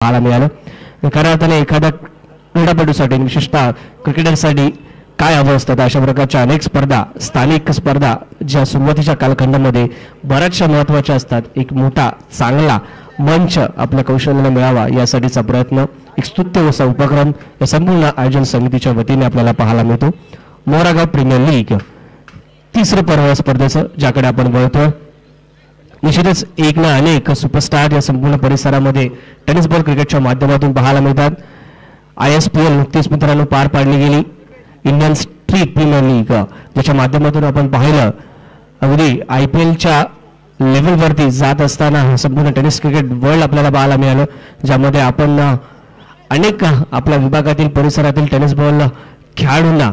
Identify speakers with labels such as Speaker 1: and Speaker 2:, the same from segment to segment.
Speaker 1: पाहायला मिळालं। खऱ्या अर्थाने एखाद्या क्रीडापटूसाठी विशेषतः क्रिकेटरसाठी काय हवं असतं अशा प्रकारच्या अनेक स्पर्धा, स्थानिक स्पर्धा ज्या सुरुवातीच्या कालखंडामध्ये बऱ्याचशा महत्त्वाच्या असतात, एक मोठा चांगला मंच आपल्या कौशल्याला मिळावा यासाठीचा प्रयत्न, एक स्तुत्य असा उपक्रम या संपूर्ण आयोजन समितीच्या वतीने आपल्याला पाहायला मिळतो। मोरागाव प्रीमियर लीग तिसरं पर्व स्पर्धेचं ज्याकडे आपण वळतोय। निश्चितच एक ना अनेक सुपरस्टार या संपूर्ण परिसरामध्ये टेनिस बॉल क्रिकेटच्या माध्यमातून पाहायला मिळतात। ISPL नुकतीच मित्रांनो पार पाडली गेली, इंडियन स्ट्रीट प्रीमियर लीग ज्याच्या माध्यमातून आपण पाहिलं अगदी IPLच्या लेवलवरती जात असताना संपूर्ण टेनिस क्रिकेट वर्ल्ड आपल्याला पाहायला मिळालं, ज्यामध्ये आपण अनेक आपल्या विभागातील परिसरातील टेनिस बॉल खेळाडूंना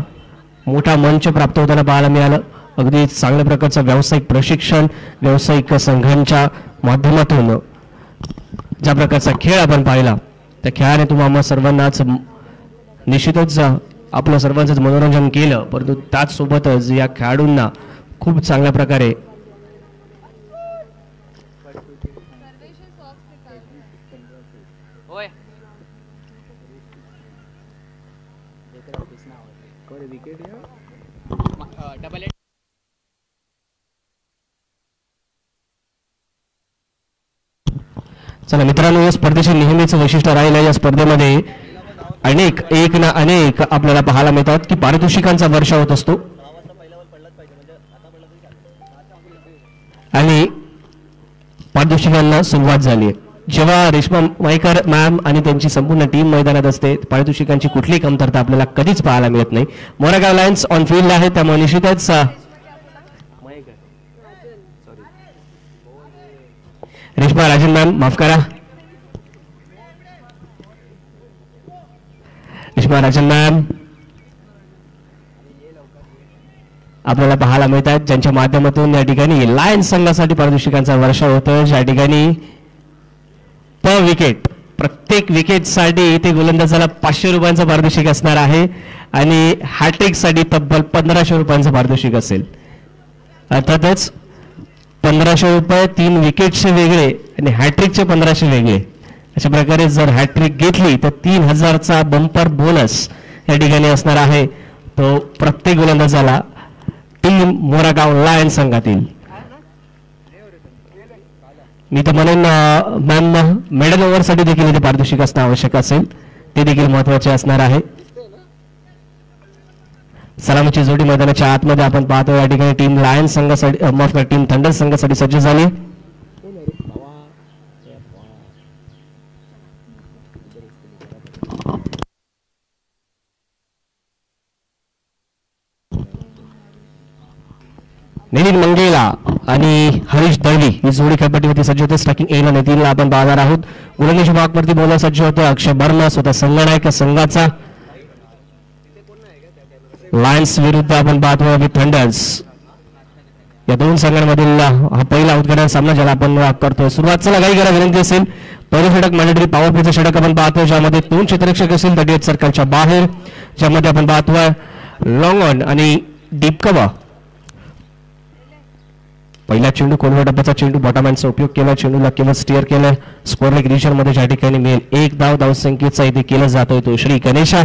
Speaker 1: मोठा मंच प्राप्त होताना पाहायला मिळालं। अगदी चांगल्या प्रकारचं व्यावसायिक प्रशिक्षण, व्यावसायिक संघांच्या माध्यमातून ज्या प्रकारचा खेळ आपण पाहिला त्या खेळाने तुम्हाला सर्वांनाच निश्चितच आपलं सर्वांचंच मनोरंजन केलं, परंतु त्याच सोबतच या खेळाडूंना खूप चांगल्या प्रकारे चला मित्रांनो, या स्पर्धेचे नेहमीच वैशिष्ट्य राहिलं, या स्पर्धेमध्ये एक ना अनेक आपल्याला पाहायला मिळतात की पारितोषिकांचा वर्षा होत असतो आणि पारितोषिकांना सुरुवात झाली। जेव्हा रेश्मा माईकर मॅम आणि त्यांची संपूर्ण टीम मैदानात असते, पारितोषिकांची कुठलीही कमतरता आपल्याला कधीच पाहायला मिळत नाही। मोरागाव लायन्स ऑन फील्ड आहे, त्यामुळे निश्चितच रेश्मा राजन मॅम माफ करा, रेश्मा राजन मॅम आपल्याला पाहायला मिळतात, ज्यांच्या माध्यमातून या ठिकाणी लायन्स संघासाठी पारितोषिकांचा वर्षा होतो, ज्या ठिकाणी पर विकेट प्रत्येक विकेटसाठी ते गोलंदाजाला 500 रुपयांचं पारितोषिक असणार आहे आणि हॅट्रिक साठी तब्बल 1500 रुपयांचं पारितोषिक असेल। अर्थातच 1500 रुपये 3 विकेटचे वेगळे आणि हॅट्रिकचे 1500 वेगळे, अशा प्रकारे जर हॅट्रिक घेतली तर 3000चा बंपर बोनस या ठिकाणी असणार आहे, तो प्रत्येक गोलंदाजाला टीम मोरागाव लायन्स संघातील। मी तर म्हणेन मॅम मेडल ओव्हरसाठी देखील ते पारितोषिक असणं आवश्यक असेल, ते देखील महत्त्वाचे असणार आहे। सलामीची जोडी मैदानाच्या आतमध्ये आपण पाहतो, या ठिकाणी टीम लायन्स संघासाठी माफ करा टीम थंडर संघासाठी सज्ज झाली। नितीन मंगेला आणि हरीश दळवी ही जोडी खेळपट्टीवरती सज्ज होते। स्ट्रायकिंग एला नितीनला आपण पाहणार आहोत, गोलंदाजी भागवरती बॉलर सज्ज होते अक्षय वर्मा, स्वतः संघनायक संघाचा। लायन्स विरुद्ध आपण पाहतोय विथ थंडर्स, या दोन संघांमधील हा पहिला उद्घाटन सामना ज्याला आपण करतोय। सुरुवात चला काही करा विनंती असेल, पहिलं षटक मॅन्डेटरी पॉवर प्लेचं षटक आपण पाहतोय, ज्यामध्ये 2 क्षेत्ररक्षक असेल 38 सर्कलच्या बाहेर, ज्यामध्ये आपण पाहतोय लॉंग ऑन आणि डीप कव्हर। पहिला चेंडू खोलवर डब्याचा चेंडू बॉटमहँडचा उपयोग केला, चेंडूला केवळ स्टिअर केलं स्कोअर लेग रिजन मध्ये, ज्या ठिकाणी मिळेल 1 धाव, धावसंख्येचा इथे केला जातोय तो श्री गणेशा।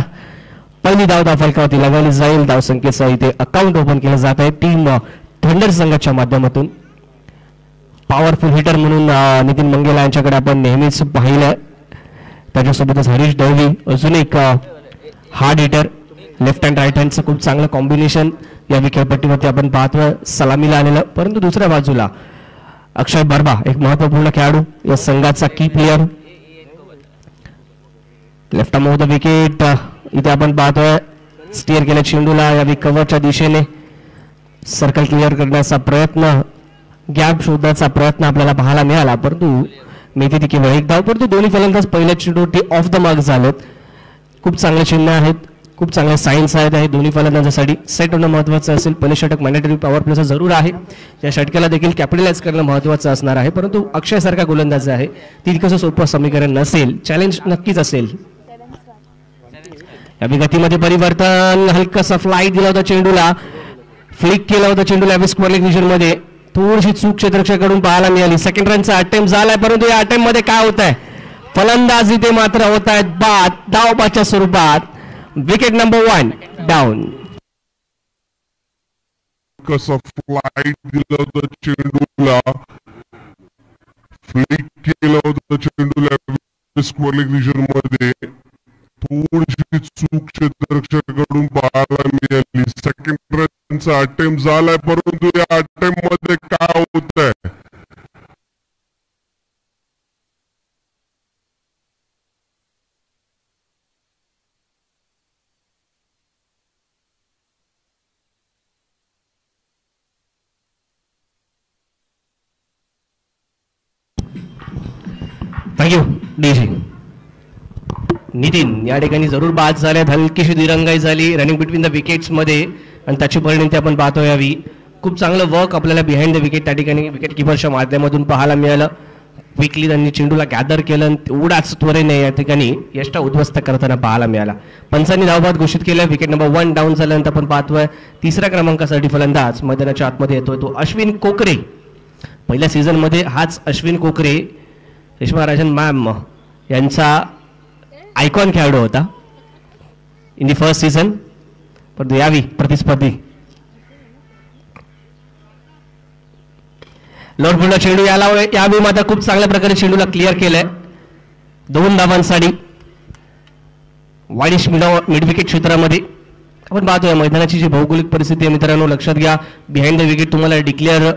Speaker 1: पहिली धाव फलकावरती लगावली जाईल, धावसंख्येचा इथे अकाउंट ओपन केलं जात आहे टीम थंडर संघाच्या माध्यमातून। पॉवरफुल हिटर म्हणून नितीन मंगेला यांच्याकडे आपण नेहमीच पाहिलं, त्याच्यासोबतच हरीश दळवी अजून एक hard hitter, left hand right हँडचं खूप चांगलं कॉम्बिनेशन या खेळपट्टीवरती आपण पाहतोय सलामीला आलेलं। परंतु दुसऱ्या बाजूला अक्षय वर्मा एक महत्वपूर्ण खेळाडू, या संघाचा की player, left arm of the wicket इथे आपण पाहतोय स्टिअर केल्या चेंडूला या कव्हरच्या दिशेने सर्कल क्लिअर करण्याचा प्रयत्न, गॅप शोधण्याचा प्रयत्न आपल्याला पाहायला मिळाला, परंतु मिळते ती केवळ 1 धाव। परंतु दोन्ही फलंदाज पहिल्या चेंडूवरती ऑफ द मार्क झालेत, खूप चांगले चिन्ह आहेत, खूप चांगले सायन्स आहेत आहे दोन्ही फलंदाजांसाठी। सेट होणं महत्त्वाचं असेल, पहिलं षटक मॅन्डेटरी पॉवर प्लेचं जरूर आहे, या षटकाला देखील कॅपिटलाइज करणं महत्त्वाचं असणार आहे, परंतु अक्षय सारखा गोलंदाज आहे तितकंसं सोपं समीकरण नसेल, चॅलेंज नक्कीच असेल। या गतीमध्ये परिवर्तन, हलकासा फ्लाईट दिला होता चेंडूला, फ्लिक केला होता चेंडूला स्क्वेअर लेग रिजन मध्ये, थोडीशी चूक क्षेत्ररक्षकाकडून पाहायला मिळाली। सेकंड रनचा अटेम्प्ट झालाय, परंतु या अटेम्प्ट मध्ये काय होत आहे, फलंदाज इथे मात्र होत आहेत बाद धावबाच्या स्वरूपात. Wicket number 1 down.
Speaker 2: कसा फ्लाइट दिलं होतं चेंडूला, फ्लिक केलं होतं चेंडूला स्क्वेअर रिजन मध्ये. थोडीशी चूक क्षेत्ररक्षकाकडून पाहायला मिळाली. सेकंड रनचा अटेम्प्ट झालाय, परंतु या अटेम्प्ट मध्ये काय होत आहे,
Speaker 1: थँक्यू डीजी. नितीन या ठिकाणी जरूर बाद झाल्यात. हलकीशी दिरंगाई झाली रनिंग बिटवीन द विकेट्स मध्ये आणि त्याची परिणती आपण पाहतो यावी. खूप चांगलं वर्क आपल्याला बिहाइंड द विकेट त्या ठिकाणी विकेट किपरच्या माध्यमातून पाहायला मिळालं. क्विकली त्यांनी चेंडूला गॅदर केलं, तेवढाच त्वरेने या ठिकाणी यष्टा उद्ध्वस्त करताना पाहायला मिळाला. पंचांनी धावबाद घोषित केलं. विकेट नंबर 1 डाऊन झाल्यानंतर आपण पाहतोय तिसऱ्या क्रमांकासाठी फलंदाज मैदानाच्या आतमध्ये येतोय तो अश्विन कोकरे. पहिल्या सीझन मध्ये हाच अश्विन कोकरे रेश्मा राजन मॅम यांचा आयकॉन खेळाडू होता इन दी फर्स्ट सीझन. परंतु यावी प्रतिस्पर्धी लोटफुल्ला चेंडू यावी मात्र खूप चांगल्या प्रकारे चेंडूला क्लिअर केलंय. 2 धावांसाठी वाईडिश मिड विकेट क्षेत्रामध्ये आपण पाहतोय. मैदानाची जी भौगोलिक परिस्थिती आहे मित्रांनो लक्षात घ्या. बिहाइंड द विकेट तुम्हाला डिक्लेअर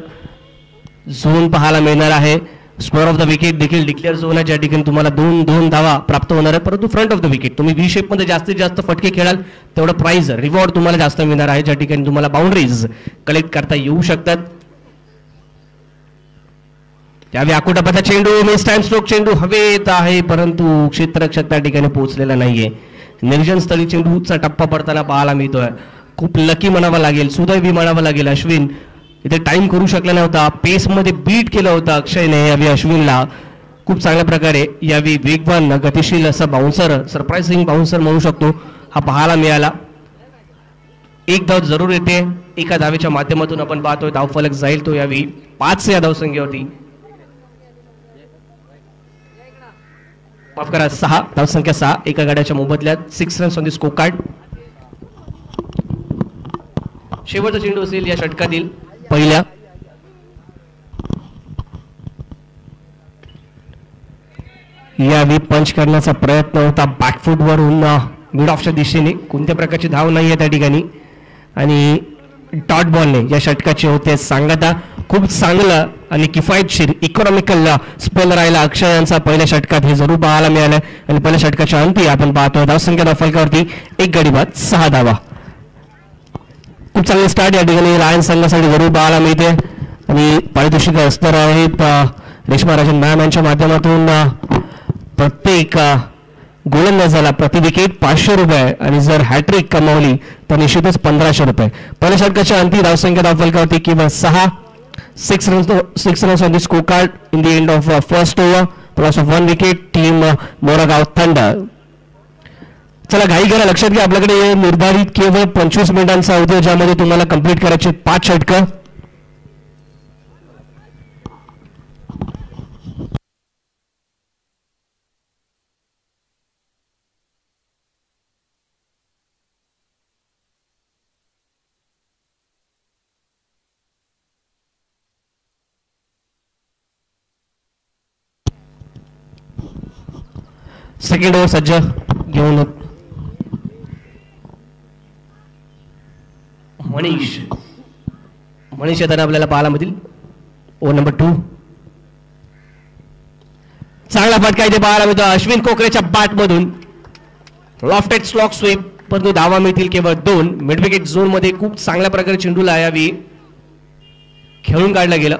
Speaker 1: झोन पाहायला मिळणार आहे. स्क्वेअर ऑफ द विकेट देखील डिक्लेअर झोन आहे ज्या ठिकाणी तुम्हाला 2 धावा प्राप्त होणार आहे. परंतु फ्रंट ऑफ द विकेट तुम्ही व्ही शेप मध्ये जास्तीत जास्त फटके खेळाल तेवढं प्राइज रिवॉर्ड तुम्हाला जास्त मिळणार आहे, ज्या ठिकाणी तुम्हाला बाउंड्रीज कलेक्ट करता येऊ शकतात. त्यावेळी आकुटापाचा चेंडू मिस टाइम स्ट्रोक चेंडू हवेत आहे, परंतु क्षेत्ररक्षक त्या ठिकाणी पोहोचलेला नाहीये. निर्जन स्थळी चेंडूचा टप्पा पडताना पाहायला मिळतोय. खूप लकी म्हणावं लागेल, सुदैवी म्हणावं लागेल. अश्विन इथे टाइम करू शकला नव्हता. पेस मध्ये बीट केलं होतं अक्षयने यावी अश्विनला. खूप चांगल्या प्रकारे यावी वेगवान गतिशील असा बाउन्सर, सरप्राइझिंग बाउन्सर म्हणू शकतो, हा पाहायला मिळाला. 1 धाव जरूर येते. एका धावेच्या माध्यमातून आपण पाहतोय धावफलक जाईल तो यावी 5 या धावसंख्येवरती. माफ करा 6 धावसंख्या 6 एका गाड्याच्या मोबदल्यात 6 runs on the score card. शेवटचा चेंडू असेल या षटकातील पहिल्या. यावेळी पंच करण्याचा प्रयत्न होता बॅकफूट वरून मिड ऑफच्या दिशेने. कोणत्या प्रकारची धाव नाही आहे त्या ठिकाणी आणि डॉट बॉलने या षटकाचे होते सांगता. खूप चांगलं आणि किफायतशीर इकॉनॉमिकल स्पेल राहिला अक्षय यांचा पहिल्या षटकात, हे जरूर पाहायला मिळालं. आणि पहिल्या षटकाच्या अंती आपण पाहतो धावसंख्या धावफलकावरती 1 गडी बाद 6 धावा. खूप चांगले स्टार्ट या ठिकाणी रायन संघासाठी जरूर पाहायला मिळते आणि पारितोषिक स्तर आहेत रेश्मा राजन मॅम यांच्या माध्यमातून. प्रत्येक गोलंदाजाला प्रति विकेट 500 रुपये आणि जर हॅट्रिक कमावली तर निश्चितच 1500 रुपये. पहिल्या षटकाच्या अंती धावसंख्या धावफलकावरती केवळ 6 runs on the score card in the end of first over. Loss of 1 wicket team Moragaon Thunder. चला घाई करा, लक्षात घ्या आपल्याकडे निर्धारित केवळ 25 मिनिटांचा अवधी ज्यामध्ये तुम्हाला कंप्लीट करायचे 5 षटकं. सेकंड ओव्हर सज्ज घेऊन मनीष येताना आपल्याला पाहायला मिळतील. Over number 2. चांगला फटका इथे पाहायला मिळतो अश्विन कोकरेच्या बॅट मधून. लॉफ्टेड स्लॉक स्वीप, परंतु धावा मिळतील केवळ 2. मिड विकेट झोन मध्ये खूप चांगल्या प्रकारे चेंडूला यावी खेळून काढला गेला.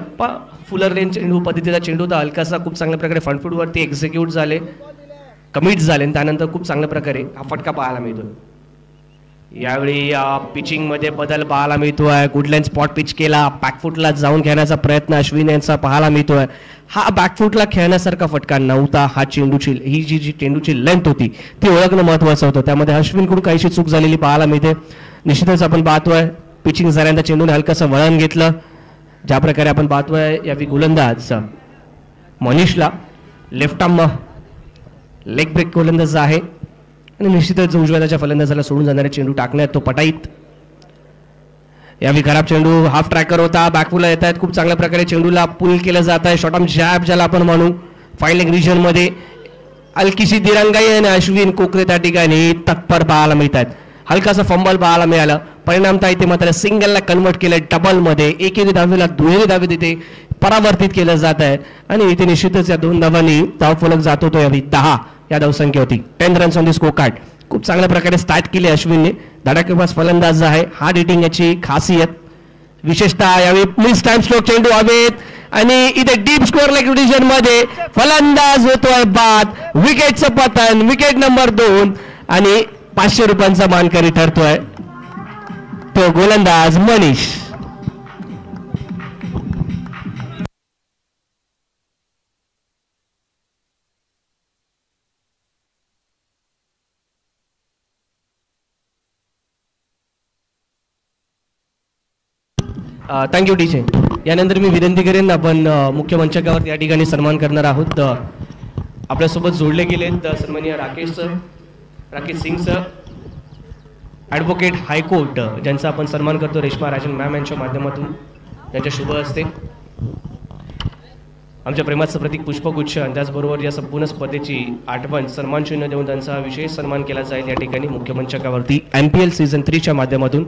Speaker 1: फुलर लेन चेंडू पद्धतीचा चेंडू तर हलकासा खूप चांगल्या प्रकारे फ्रंट फूट वरती एक्झिक्यूट झाले, कमिट झाले, त्यानंतर खूप चांगल्या प्रकारे हा फटका पाहायला मिळतो. यावेळी पिचिंग मध्ये बदल पाहायला मिळतोय. गुडलँड स्पॉट पिच केला, बॅकफुटला जाऊन खेळण्याचा प्रयत्न अश्विन यांचा पाहायला मिळतोय. हा बॅकफुटला खेळण्यासारखा फटका नव्हता. हा चेंडूची ही जी चेंडूची लेंथ होती ती ओळखणं महत्वाचं होतं. त्यामध्ये अश्विनकडून काहीशी चूक झालेली पाहायला मिळते. निश्चितच आपण पाहतोय पिचिंग झाल्यानंतर चेंडूने हलकासं वळण घेतलं. ज्या प्रकारे आपण पाहतोय यावेळी गोलंदाज मनीषला लेफ्ट आर्म लेग ब्रेक गोलंदाज आहे आणि निश्चितच उजव्याच्या फलंदाजाला सोडून जाणारे चेंडू टाकण्यात तो पटाईत. यावेळी खराब चेंडू हाफ ट्रॅकर होता. बॅकफुलला येत आहेत. खूप चांगल्या प्रकारे चेंडूला पुल केलं जात आहे. शॉर्ट आर्म जॅब ज्याला आपण म्हणू. फाईन लेग रिजन मध्ये हलकीशी दिरंगाई आणि अश्विन कोकरे त्या ठिकाणी तत्पर पाहायला मिळत आहेत. हलकासा फंबल पाहायला मिळालं. परिणामतः इथे मात्र सिंगलला कन्वर्ट केलं डबल मध्ये. एकेरी धावेला दुहेरी धावे तिथे परावर्तित केलं जात आहे आणि इथे निश्चितच या 2 धावांनी धावफलक जात होतो. यावेळी 10 या धावसंख्या होती. 10 runs on the score card. खूप चांगल्या प्रकारे स्टार्ट केली अश्विनने. धडाकेबाज फलंदाज आहे. हार्ड हिटिंग याची खासियत. विशेषतः यावेळी मिस टाइम स्ट्रोक चेंडू हवेत आणि इथे डीप स्कोअर लेग डिव्हिजन मध्ये फलंदाज होतोय बाद. विकेटचं पतन. विकेट नंबर 2 आणि 500 रुपयांचा मानकरी ठरतोय तो गोलंदाज मनीष. थँक्यू टीचे. यानंतर मी विनंती करेन आपण मुख्य मंचकावर या ठिकाणी सन्मान करणार आहोत. आपल्यासोबत जोडले गेलेत सन्माननीय Rakesh Singh sir, advocate high court, ज्यांचा आपण सन्मान करतो रेश्मा राजन मॅम यांच्या माध्यमातून. त्यांच्या शुभ हस्ते आमच्या प्रेमाचं प्रतीक पुष्पगुच्छ आणि त्याचबरोबर या संपूर्ण स्पर्धेची आठवण सन्मान चिन्ह देऊन त्यांचा विशेष सन्मान केला जाईल या ठिकाणी मुख्य मंचकावरती MPL सीझन 3 च्या माध्यमातून.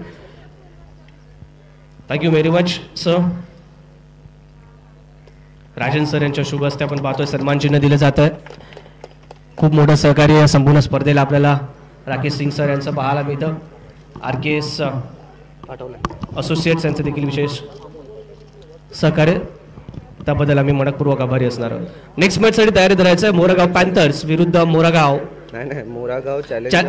Speaker 1: Thank you very much sir. Rajan sir यांच्या शुभ हस्ते आपण पाहतोय सन्मान चिन्ह दिलं जात आहे. खूप मोठं सहकार्य या संपूर्ण स्पर्धेला आपल्याला राकेश सिंग सर यांचं पाहायला मिळतं. RKS असोसिएट्स यांचं देखील विशेष सहकार्य, त्याबद्दल आम्ही मनपूर्वक आभारी असणार आहोत. नेक्स्ट मॅचसाठी तयारी करायचं आहे. मोरगाव पॅन्थर्स विरुद्ध मोरगाव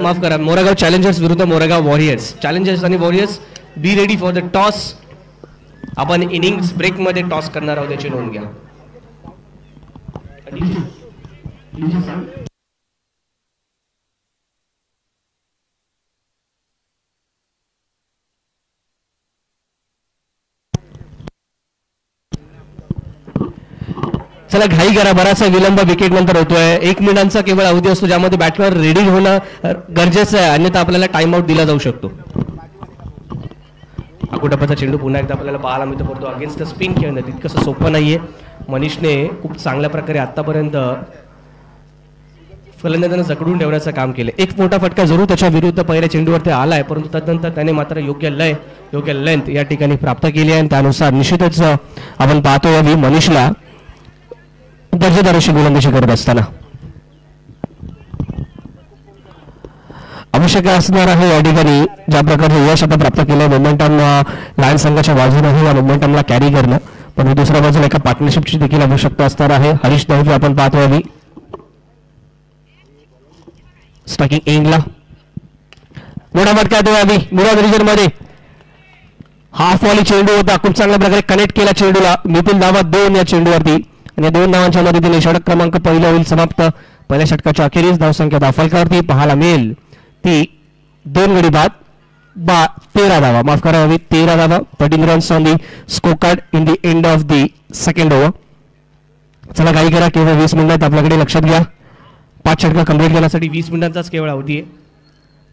Speaker 1: माफ करा, मोरगाव चॅलेंजर्स विरुद्ध मोरगाव वॉरियर्स. चॅलेंजर्स आणि warriors be ready for the toss. आपण इनिंग्स ब्रेक मध्ये टॉस करणार आहोत याची नोंद घ्या. चला घाई करा. बराचसा विलंब विकेट नंतर होतोय. 1 मिनिटांचा केवळ अवधी असतो ज्यामध्ये बॅटवर रेडी होणं गरजेचं आहे, अन्यथा आपल्याला टाइम आउट दिला जाऊ शकतो. अकुटपाचा चेंडू पुन्हा एकदा आपल्याला पाहायला मिळतो, परंतु अगेन्स्ट द स्पिन खेळणं तितकंसं सोपं नाहीये. मनीषने खूप चांगल्या प्रकारे आतापर्यंत फलंदाजांना जकडून ठेवण्याचं काम केलं. एक मोठा फटका जरूर त्याच्या विरुद्ध पहिल्या चेंडूवरती आलाय, परंतु तदनंतर त्याने मात्र योग्य लय योग्य लेंथ या ठिकाणी प्राप्त केली आहे आणि त्यानुसार निश्चितच आपण पाहतो यावेळी मनीषला दर्जेदार अशी गोलंदाजी करत असताना आवश्यक असणार आहे या ठिकाणी ज्या प्रकारे यश आपण प्राप्त केलं. मोमेंटम लायन संघाच्या बाजूने या मोमेंटमला कॅरी करणं, पण दुसऱ्या बाजूला एका पार्टनरशिपची देखील आवश्यकता असणार आहे. हरीश दौरी आपण पाहतो यावेळी स्ट्रायकिंग एंडला मोठा फटका तो यावेळी मुराद रिजन मध्ये. हाफ वॉली चेंडू होता, खूप चांगल्या प्रकारे कनेक्ट केला चेंडूला. मिथुन धावा 2 या चेंडूवरती आणि 2 धावांच्या मदतीने षटक क्रमांक पहिला होईल समाप्त. पहिल्या षटकाच्या अखेरीस धावसंख्या धावफलकावरती पाहायला मिळेल ती 2 गडी बाद 13 धावा, माफ करा 13 धावा. 13 runs on the score card in the end of the second over. चला काही करा, केवळ 20 मिनिटात आपल्याकडे लक्षात घ्या. 5 षटकं कंप्लीट करण्यासाठी 20 मिनिटांचाच केवळ अवधी आहे,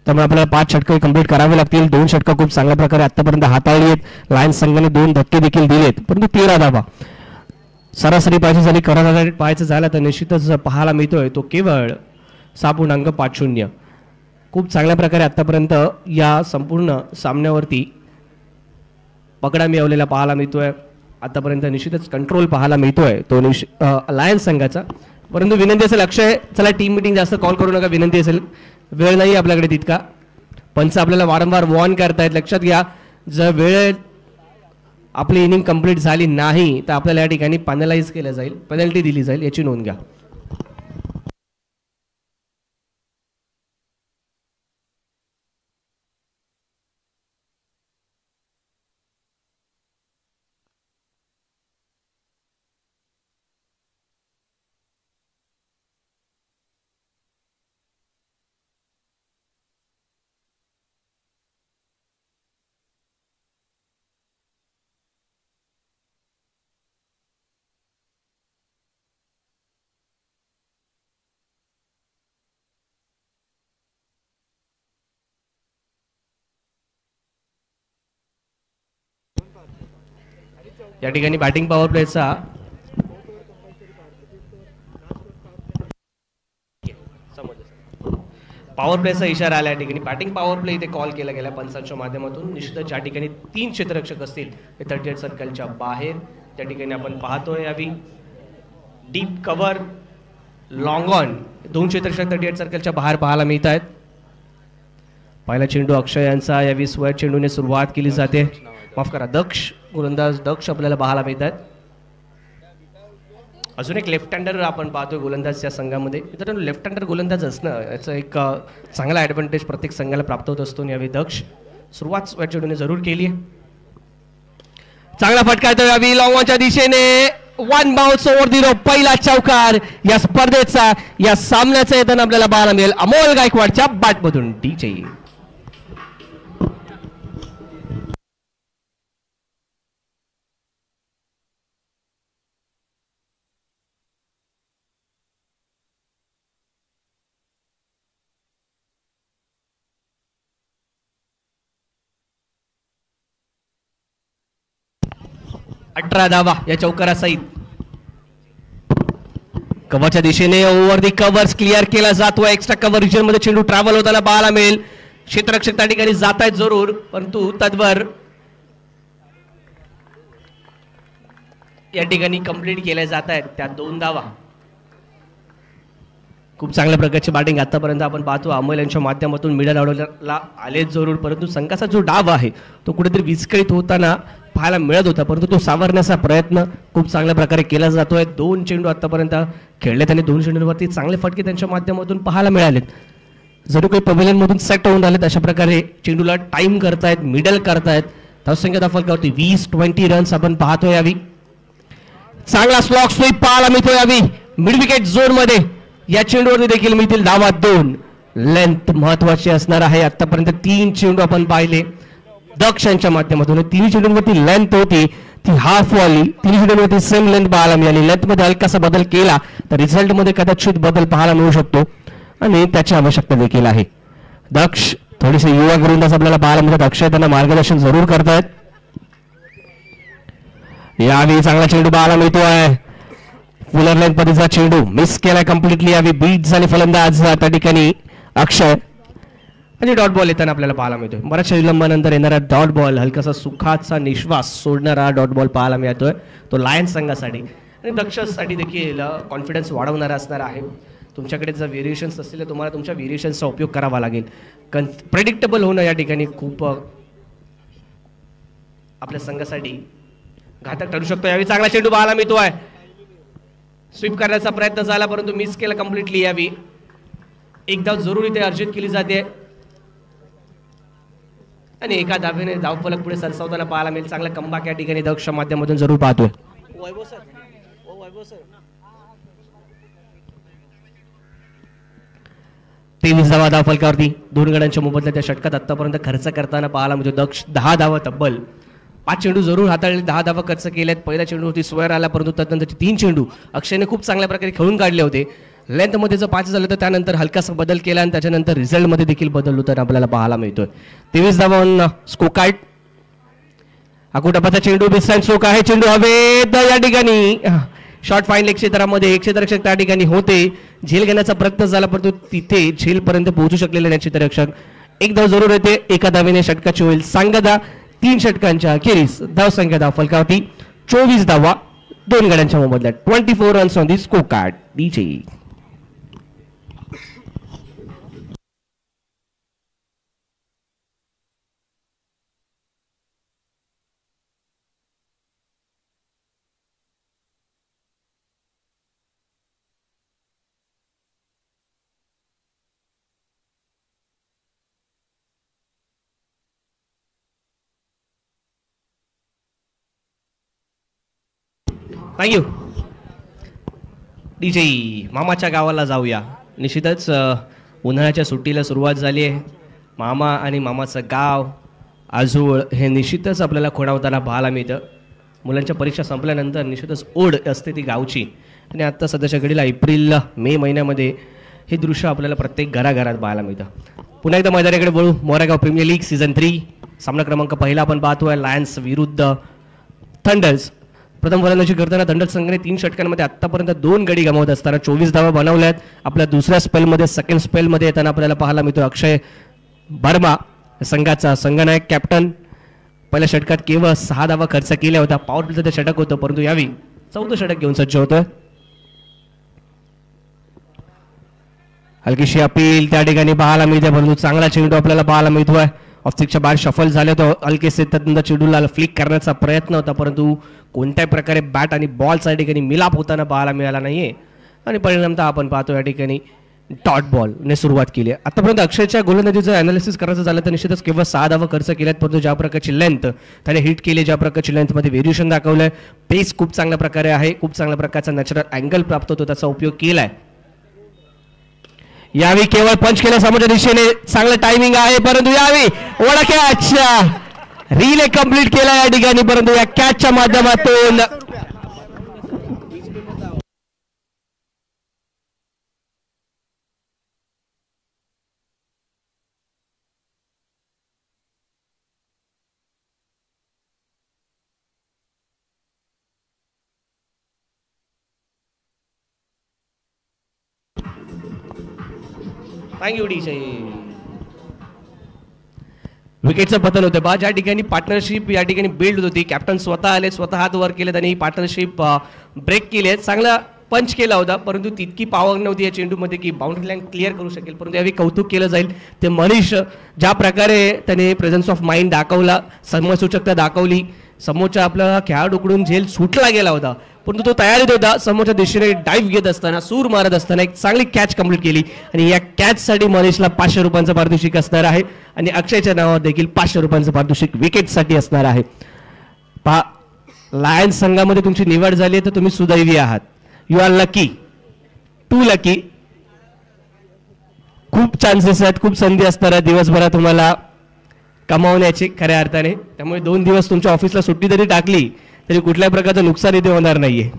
Speaker 1: त्यामुळे आपल्याला 5 षटकं कंप्लीट करावे लागतील. 2 षटकं खूप चांगल्या प्रकारे आतापर्यंत हाताळली आहेत. लायन्स संघाने 2 धक्के देखील दिलेत, परंतु 13 धावा सरासरी पाहायची झाली. करार पाहायचं झालं तर निश्चितच पाहायला मिळतोय तो केवळ 6.50. खूप चांगल्या प्रकारे आतापर्यंत या संपूर्ण सामन्यावरती पकडा मिळवलेला पाहायला मिळतोय. आतापर्यंत निश्चितच कंट्रोल पाहायला मिळतोय तो लायन्स संघाचा. परंतु विनंती असेल अक्षय, चला टीम मिटिंग जास्त कॉल करू नका. विनंती असेल, वेळ नाही आपल्याकडे तितका. पंच आपल्याला वारंवार वॉर्न करतायत, लक्षात घ्या. जर वेळ आपली इनिंग कंप्लीट झाली नाही तर आपल्याला या ठिकाणी पॅनलाइज केलं जाईल, पेनल्टी दिली जाईल, याची नोंद घ्या. या ठिकाणी बॅटिंग पॉवर प्लेचा पॉवर प्लेचा इशारा आला. या ठिकाणी बॅटिंग पॉवर प्ले इथे कॉल केला गेला पंचांच्या माध्यमातून. निश्चितच ज्या ठिकाणी 3 क्षेत्ररक्षक असतील ते 38 सर्कलच्या बाहेर त्या ठिकाणी आपण पाहतोय. यावी डीप कव्हर लॉंग ऑन 2 क्षेत्ररक्षक 38 सर्कलच्या बाहेर पाहायला मिळत आहेत. पहिला चेंडू अक्षय यांचा. यावी स्क्वेअर चेंडूने सुरुवात केली जाते. माफ करा, दक्ष गोलंदाज दक्ष आपल्याला पाहायला मिळत आहेत. अजून एक लेफ्ट हँडर आपण पाहतोय गोलंदाजच्या संघामध्ये. मित्रांनो, लेफ्ट हँडर गोलंदाज असणं याचा एक चांगला ॲडव्हान्टेज प्रत्येक संघाला प्राप्त होत असतो. यावेळी दक्ष सुरुवात स्क्वेअर चेंडूने जरूर केली. चांगला फटका येतो यावेळी लॉंगॉनच्या दिशेने. 1 बाउन्स ओव्हर द रोप. पहिला चौकार या स्पर्धेचा, या सामन्याचा येताना आपल्याला पाहायला मिळेल अमोल गायकवाडच्या बॅटमधून. डीजे अठरा धावा या चौकारासहित. कव्हरच्या दिशेने ओव्हर दी कव्हर्स क्लिअर केला जातो. एक्स्ट्रा कव्हर रिजन मध्ये चेंडू ट्रॅव्हल होताना पाहायला मिळेल. क्षेत्ररक्षक त्या ठिकाणी जात आहेत जरूर, परंतु तद्वर या ठिकाणी कंप्लीट केल्या जात आहेत त्या 2 धावा. खूप चांगल्या प्रकारची बॅटिंग आतापर्यंत आपण पाहतो. अमोल यांच्या माध्यमातून मिडल ऑर्डरला आलेच जरूर, परंतु संघाचा जो डाव आहे तो कुठेतरी विस्कळीत होताना पाहायला मिळत होता, परंतु तो सावरण्याचा प्रयत्न खूप चांगल्या प्रकारे केला जातोय. 2 चेंडू आतापर्यंत खेळले त्यांनी. 2 चेंडूंवरती चांगले फटके त्यांच्या माध्यमातून पाहायला मिळालेत. जरूर काही पवेलियन मधून सेट होऊन आलेत. अशा प्रकारे चेंडूला टाइम करतायत, मिडल करतायत. धावसंख्या दाखल 20-20 रन्स आपण पाहतोय. यावी चांगला स्लॉक स्वीप पाहायला मिळतोय. यावी मिड विकेट झोन मध्ये या चेंडूवरती देखील मिळतील धावा 2. लेंथ महत्वाची असणार आहे. आतापर्यंत 3 चेंडू आपण पाहिले दक्ष यांच्या माध्यमातून. 3 चेंडूंवरती लेंथ होती ती हाफ वाली. 3 चेंडूंवरती सेम लेंथ पाहायला मिळाली. लेंथ मध्ये हलकासा बदल केला तर रिझल्ट मध्ये कदाचित बदल पाहायला मिळू शकतो आणि त्याची आवश्यकता देखील आहे. दक्ष थोडीसे युवा गोलंदाज आपल्याला पाहायला मिळतात. अक्षय त्यांना मार्गदर्शन जरूर करतायत. यावेळी चांगला चेंडू पाहायला मिळतोय. फुलर लेंथ पद्धतीचा चेंडू मिस केलाय कम्प्लिटली. यावेळी बीट झाले फलंदाज त्या ठिकाणी अक्षय आणि डॉट बॉल येताना आपल्याला पाहायला मिळतोय. बऱ्याचशा विलंबानंतर येणारा डॉट बॉल, हलकासा सुखाचा निश्वास सोडणारा डॉट बॉल पाहायला मिळतोय. तो लायन्स संघासाठी आणि दक्षसाठी देखील कॉन्फिडन्स वाढवणारा असणार आहे. तुमच्याकडे जर व्हेरिएशन्स असतील तर तुम्हाला तुमच्या व्हेरिएशन्सचा उपयोग करावा लागेल. प्रेडिक्टेबल होणं या ठिकाणी खूप आपल्या संघासाठी घातक ठरू शकतो. यावेळी चांगला चेंडू पाहायला मिळतोय. स्वीप करण्याचा प्रयत्न झाला परंतु मिस केला कम्प्लिटली. यावी एक धाव जरूर इथे अर्जित केली जाते आणि एका धावेने धावफलक पुढे सरसावताना पाहायला मिळेल. चांगला कमबॅक या ठिकाणी दक्ष माध्यमातून जरूर पाहतोय. 23 धावा धावफलकावरती. 2 गड्यांच्या मोबदल्यात त्या षटकात आतापर्यंत खर्च करताना पाहायला मिळतो. दक्ष 10 धावा तब्बल. 5 चेंडू जरूर हाताळले, 10 धावा खर्च केल्यात. पहिल्या चेंडूवरती स्क्वेअर आला परंतु त्यानंतरचे 3 चेंडू अक्षयने खूप चांगल्या प्रकारे खेळून काढले होते. लेंथ मध्ये जर 5 झालं तर त्यानंतर हलकासा बदल केला आणि त्याच्यानंतर रिझल्ट मध्ये देखील बदल होताना आपल्याला पाहायला मिळतोय. 23 धावा स्कोर कार्ड. अकुटपाचा चेंडू बिस्टँड चोक आहे. चेंडू हवेत या ठिकाणी शॉर्ट फाईन लेग क्षेत्रामध्ये एक क्षेत्ररक्षक त्या ठिकाणी होते. झेल घेण्याचा प्रयत्न झाला परंतु तिथे झेल पर्यंत पोहोचू शकलेले नाही क्षेत्ररक्षक. एक धाव जरूर येते. एका धावेने षटकाची होईल सांगता. 3 षटकांच्या अखेरीस धावसंख्या धावफलकावरती 24 धावा 2 गड्यांच्या मोबदल्यात. 24 runs on the score card. DJ thank you. DJ मामाच्या गावाला जाऊया. निश्चितच उन्हाळ्याच्या सुट्टीला सुरुवात झाली आहे. मामा आणि मामाचं गाव आजूळ हे निश्चितच आपल्याला खोडावताना पाहायला मिळतं. मुलांच्या परीक्षा संपल्यानंतर निश्चितच ओढ असते ती गावची आणि आत्ता सध्याच्या घडीला एप्रिल-मे महिन्यामध्ये हे दृश्य आपल्याला प्रत्येक घराघरात पाहायला मिळतं. पुन्हा एकदा मैदानाकडे वळू. मोरेगाव प्रीमियर लीग सीझन 3 सामना क्रमांक 1 आपण पाहतोय. लायन्स विरुद्ध थंडर्स. प्रथम फलंदाजी करताना दंडक संघाने 3 षटकांमध्ये आतापर्यंत 2 गडी गमावत असताना 24 धावा बनवल्यात. आपल्या दुसऱ्या स्पेलमध्ये सेकंड स्पेलमध्ये येताना आपल्याला पाहायला मिळतो अक्षय वर्मा संघाचा संघनायक कॅप्टन. पहिल्या षटकात केवळ 6 धावा खर्च केल्या होत्या. पॉवर प्लेचं ते षटक होतं, परंतु यावेळी 4थं षटक घेऊन सज्ज होतं. हलकीशी अपील त्या ठिकाणी पाहायला मिळते, परंतु चांगला चेंडू आपल्याला पाहायला मिळतोय. ऑफस्टिकच्या बाहेर शफल झाले तो हलकेसे त्यानंतर चेंडूला फ्लिक करण्याचा प्रयत्न होता, परंतु कोणत्याही प्रकारे बॅट आणि बॉलचा या ठिकाणी मिलाप होताना पाहायला मिळाला नाहीये आणि परिणामतः आपण पाहतो या ठिकाणी डॉट बॉलने सुरुवात केली आहे. आतापर्यंत अक्षयच्या गोलंदाजीचं अनालिसिस करायचं झालं तर निश्चितच केवळ 6 धावा खर्च केल्यात, परंतु ज्या प्रकारची लेंथ त्याने हिट केली, ज्या प्रकारची लेंथमध्ये व्हेरिएशन दाखवलंय, पेस खूप चांगल्या प्रकारे आहे, खूप चांगल्या प्रकारचा नॅचरल अँगल प्राप्त होतो, त्याचा उपयोग केलाय. यावेळी केवळ पंच केलं समोरच्या दिशेने, चांगलं टायमिंग आहे, परंतु यावेळी वडा कॅच रिले कंप्लीट केला या ठिकाणी, परंतु या कॅचच्या माध्यमातून विकेटचं पतन होतं बा. ज्या ठिकाणी पार्टनरशिप या ठिकाणी बिल्ड होती, कॅप्टन स्वतः आले, स्वतः हात वर केले, त्यांनी पार्टनरशिप ब्रेक केली आहे. चांगला पंच केला होता, परंतु तितकी पॉवर नव्हती या चेंडूमध्ये की बाउंड्री लाईन क्लिअर करू शकेल. परंतु यावेळी कौतुक केलं जाईल ते मनीष, ज्या प्रकारे त्याने प्रेझेन्स ऑफ माइंड दाखवला, समसूचकता दाखवली. समोरच्या आपल्या खेळाडूकडून झेल सुटला गेला होता, परंतु तो तयारीत होता. समोरच्या दिशेने डाईव्ह घेत असताना, सूर मारत असताना एक चांगली कॅच कंप्लीट केली आणि या कॅचसाठी मनीषला 500 रुपयांचं पारितोषिक असणार आहे आणि अक्षयच्या नावावर देखील 500 रुपयांचं पारितोषिक विकेटसाठी असणार आहे. पहा, लायन्स संघामध्ये तुमची निवड झाली आहे तर तुम्ही सुदैवी आहात. You are lucky, too lucky. खूप चान्सेस आहेत, खूप संधी असणार दिवसभरात तुम्हाला कमावण्याची खऱ्या अर्थाने. त्यामुळे 2 दिवस तुमच्या ऑफिसला सुट्टी जरी टाकली तरी कुठल्याही प्रकारचं नुकसान इथे होणार नाहीये.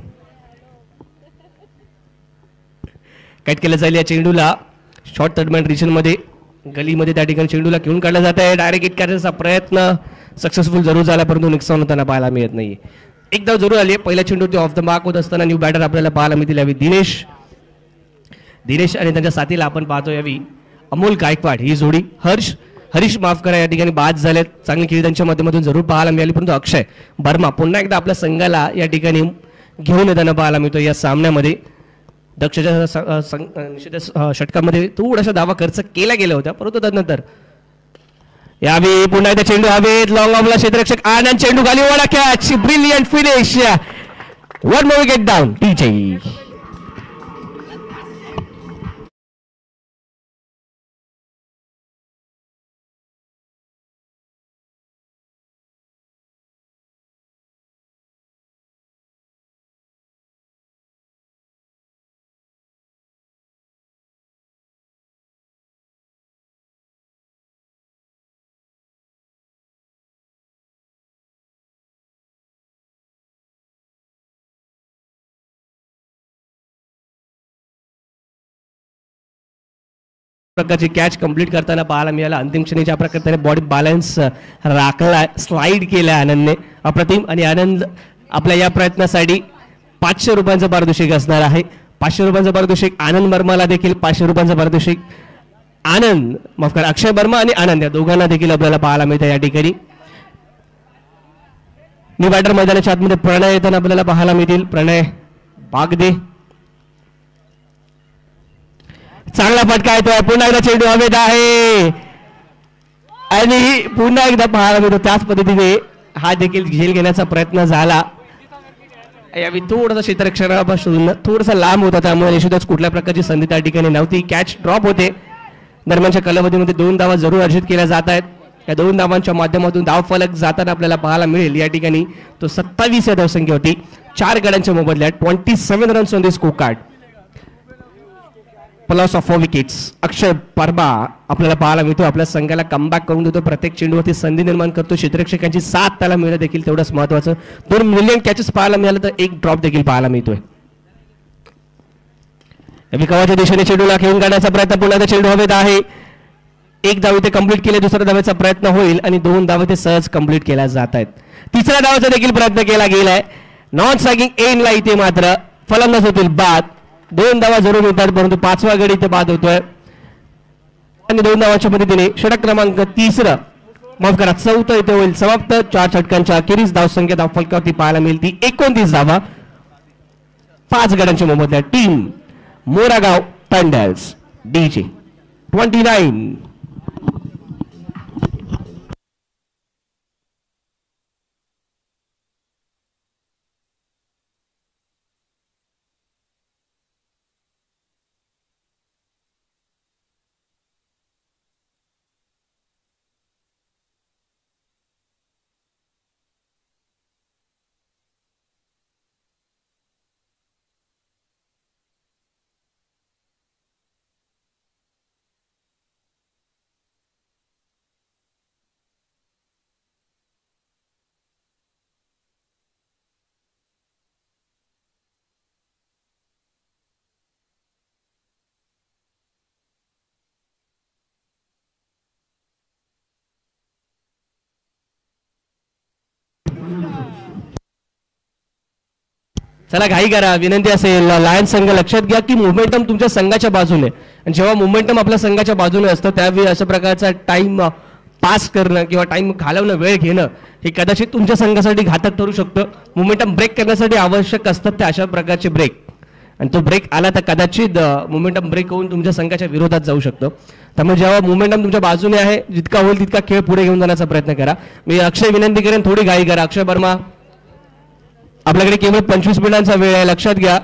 Speaker 1: कट केलं जाईल या चेंडूला. शॉर्ट थर्डमॅन रिजन मध्ये गलीमध्ये त्या ठिकाणी चेंडूला घेऊन काढला जात आहे. डायरेक्ट हिट करण्याचा प्रयत्न सक्सेसफुल जरूर झाला, परंतु नुकसान होताना पाहायला मिळत नाहीये. एकदा जरूर आली. पहिल्या चेंडूवरती ऑफ द मार्क होत असताना न्यू बॅटर आपल्याला पाहायला मिळतील. यावी दिनेश आणि त्यांच्या साथीला आपण पाहतो. यावी अमोल गायकवाड ही जोडी, हरीश माफ करा या ठिकाणी बाद झालेत. चांगली खेळी त्यांच्या माध्यमातून जरूर पाहायला मिळाली, परंतु अक्षय वर्मा पुन्हा एकदा आपल्या संघाला या ठिकाणी घेऊन येताना पाहायला मिळतो. या सामन्यामध्ये दक्षच्या षटकामध्ये थोडासा धावा खर्च केला गेला होता, परंतु त्यानंतर यावेळी पुन्हा एकदा चेंडू हवेत, लॉंग ऑफला क्षेत्ररक्षक आनंद, चेंडू खाली, vada catch, brilliant finish, 1 more wicket down. TJ प्रकारची कॅच कंप्लीट करताना पाहायला मिळाला. अंतिम क्षणी ज्या प्रकारे त्याने बॉडी बॅलन्स राखला, स्लाइड केला आनंदने, अप्रतिम. आणि आनंद आपल्या या प्रयत्नासाठी 500 रुपयांचं पारितोषिक असणार आहे. 500 रुपयांचं पारितोषिक आनंद वर्माला देखील 500 रुपयांचं पारितोषिक. आनंद माफ करा, अक्षय वर्मा आणि आनंद या दोघांना देखील आपल्याला पाहायला मिळतं या ठिकाणी. न्यू बॅटर मैदानाच्या आतमध्ये प्रणय येताना आपल्याला पाहायला मिळतील. प्रणय बागदे, चांगला फटका येतोय. पुन्हा एकदा चेंडू हवेत आहे आणि पुन्हा एकदा पाहायला मिळतो त्याच पद्धतीने हा देखील झेल घेण्याचा प्रयत्न झाला. यावेळी थोडासा क्षेत्ररक्षणापासून थोडासा लांब होता, त्यामुळे निश्चितच कुठल्या प्रकारची संधी त्या ठिकाणी नव्हती. कॅच ड्रॉप होते. दरम्यानच्या कालावधीमध्ये 2 धावा जरूर अर्जित केल्या जात आहेत. या 2 धावांच्या माध्यमातून धाव फलक जाताना आपल्याला पाहायला मिळेल. या ठिकाणी तो 27 या धावसंख्या होती. 4 गड्यांच्या मोबदल्यात 27 runs on the score card. Plus of 4 wickets. Akshay Verma आपल्याला पाहायला मिळतो, आपल्या संघाला कमबॅक करून देतो, प्रत्येक चेंडूवरती संधी निर्माण करतो. क्षेत्ररक्षकांची साथ त्याला मिळणं देखील तेवढंच महत्वाचं. 2 मिलियन कॅचेस पाहायला मिळालं तर 1 ड्रॉप देखील पाहायला मिळतोय. विकावाच्या दिशेने चेंडूला घेऊन काढण्याचा प्रयत्न, पुन्हा चेंडू हवेत आहे. 1 धाव इथे कंप्लीट केले, दुसऱ्या धावेचा प्रयत्न होईल आणि 2 धाव इथे सहज कंप्लीट केल्या जात आहेत. 3ऱ्या धावाचा देखील प्रयत्न केला गेलाय नॉन स्ट्रायकिंग एंडला इथे मात्र फलंदाज होतील बाद. 2 धावा जरूर मिळतात परंतु 5वा गडी इथे बाद होतोय आणि 2 धावांच्या मदतीने षटक क्रमांक 3 माफ करा 4 इथे होईल समाप्त. 4 षटकांच्या अखेरीस धावसंख्या धावफलकावरती पाहायला मिळेल ती 29 धावा. 5 गड्यांच्या मोबदल्यात टीम मोरागाव थंडर्स DJ 29. चला घाई करा, विनंती असेल लायन्स संघ लक्षात घ्या की मोमेंटम तुमच्या संघाच्या बाजूने आणि जेव्हा मोमेंटम आपल्या संघाच्या बाजूने असतं त्यावेळी अशा प्रकारचा टाइम पास करणं किंवा टाइम घालवणं वेळ घेणं हे कदाचित तुमच्या संघासाठी घातक ठरू शकतं. मोमेंटम ब्रेक करण्यासाठी आवश्यक असतात ते अशा प्रकारचे ब्रेक आणि तो ब्रेक आला तर कदाचित मोमेंटम ब्रेक होऊन तुमच्या संघाच्या विरोधात जाऊ शकतं. त्यामुळे जेव्हा मोमेंटम तुमच्या बाजूने आहे जितका होईल तितका खेळ पुढे घेऊन जाण्याचा प्रयत्न करा. मी अक्षय विनंती करेन थोडी घाई करा. अक्षय वर्मा आपल्याकडे केवळ 25 मिनिटांचा वेळ आहे लक्षात घ्या.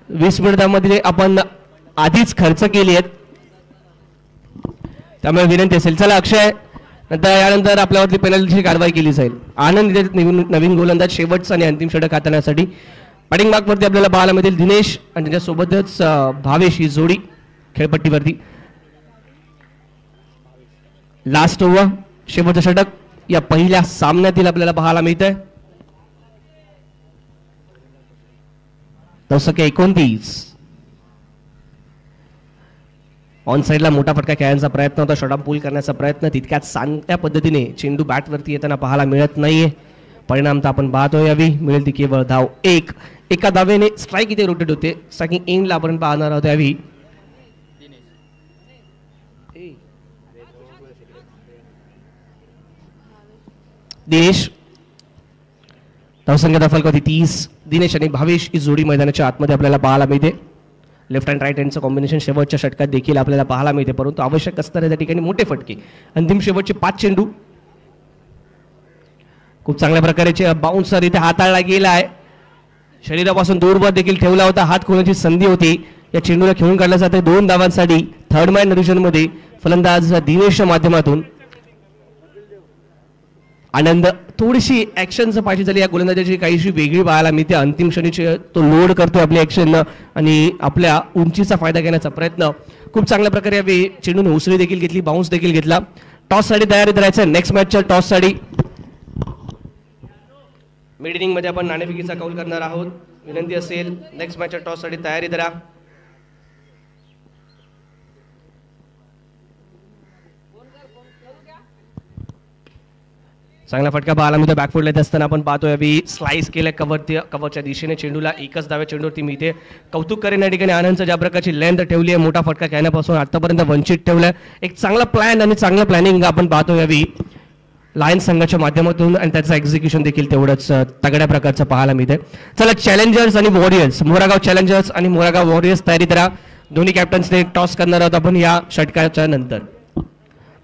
Speaker 1: 20 मिनिटांमध्ये आपण आधीच खर्च केली आहेत त्यामुळे विनंती असेल. चला अक्षय नंतर यानंतर आपल्यावरती पेनल्टीची कारवाई केली जाईल. आनंद नवीन गोलंदाज शेवटचा आणि अंतिम षटक हाताळण्यासाठी बॅटिंग मार्कवरती आपल्याला पाहायला मिळतील दिनेश आणि त्याच्यासोबतच भावेश ही जोडी खेळपट्टीवरती. लास्ट ओव्हर शेवटचं षटक या पहिल्या सामन्यातील आपल्याला पाहायला मिळतंय. 29 ऑन साईडला मोठा फटका खेळण्याचा प्रयत्न होता. शॉर्ट पूल करण्याचा प्रयत्न तितक्याच चांगल्या पद्धतीने चेंडू बॅटवरती येताना पाहायला मिळत नाहीये. परिणाम तर आपण पाहतोय यावी मिळेल ती केवळ धाव 1. एका धावेने स्ट्राईक इथे रोटेट होते. स्ट्रायकिंग एंडला आपण पाहणार आहोत यावी. दिनेश धावसंख्या धावफलकावरती 30. दिनेश आणि भावेश ही जोडी मैदानाच्या आतमध्ये आपल्याला पाहायला मिळते. लेफ्ट अँड राईट हँडचं कॉम्बिनेशन शेवटच्या षटकात देखील आपल्याला पाहायला मिळते परंतु आवश्यक असणाऱ्या त्या ठिकाणी मोठे फटके. अंतिम शेवटचे 5 चेंडू खूप चांगल्या प्रकारे बाउन्सर इथे हाताळला गेला आहे. शरीरापासून दूरवर देखील ठेवला होता. हात खोलण्याची संधी होती. या चेंडूला खेळून काढलं जाते 2 धावांसाठी. थर्ड मॅन मध्ये फलंदाज दिनेशच्या माध्यमातून. आनंद थोडीशी ऍक्शनचं पाहिजे झाली या गोलंदाजाची काहीशी वेगळी पाहायला मिळते. अंतिम क्षणीची तो लोड करतोय आपली ऍक्शन आणि आपल्या उंचीचा फायदा घेण्याचा प्रयत्न खूप चांगल्या प्रकारे यावेळी चेंडूने उसळी देखील घेतली. बाउन्स देखील घेतला. टॉस साठी तयारी करायचं नेक्स्ट मॅचच्या टॉस साठी. मिड इनिंग मध्ये आपण नाणेफेकीचा कौल करणार आहोत. विनंती असेल नेक्स्ट मॅचच्या टॉस साठी तयारी करा. चांगला फटका पाहायला मिळतो. बॅकफुट येत असताना आपण पाहतोय यावेळी स्लाइस केल्या कव्हरच्या दिशेने चेंडूला एकच धाव्या चेंडूवरती मिळते. कौतुक करेन या ठिकाणी आनंदचं ज्या प्रकारची लेंथ ठेवली आहे. मोठा फटका खेळण्यापासून आतापर्यंत वंचित ठेवलाय. एक चांगला प्लॅन आणि चांगलं प्लॅनिंग आपण पाहतो यावेळी लायन्स संघाच्या माध्यमातून आणि त्याचं एक्झिक्युशन देखील तेवढंच तगड्या प्रकारचं पाहायला मिळते. चला चॅलेंजर्स आणि वॉरियर्स मोरागाव चॅलेंजर्स आणि मोरागाव वॉरियर्स तयारी करा. दोन्ही कॅप्टन्सने टॉस करणार आहोत आपण या षटकाच्या नंतर.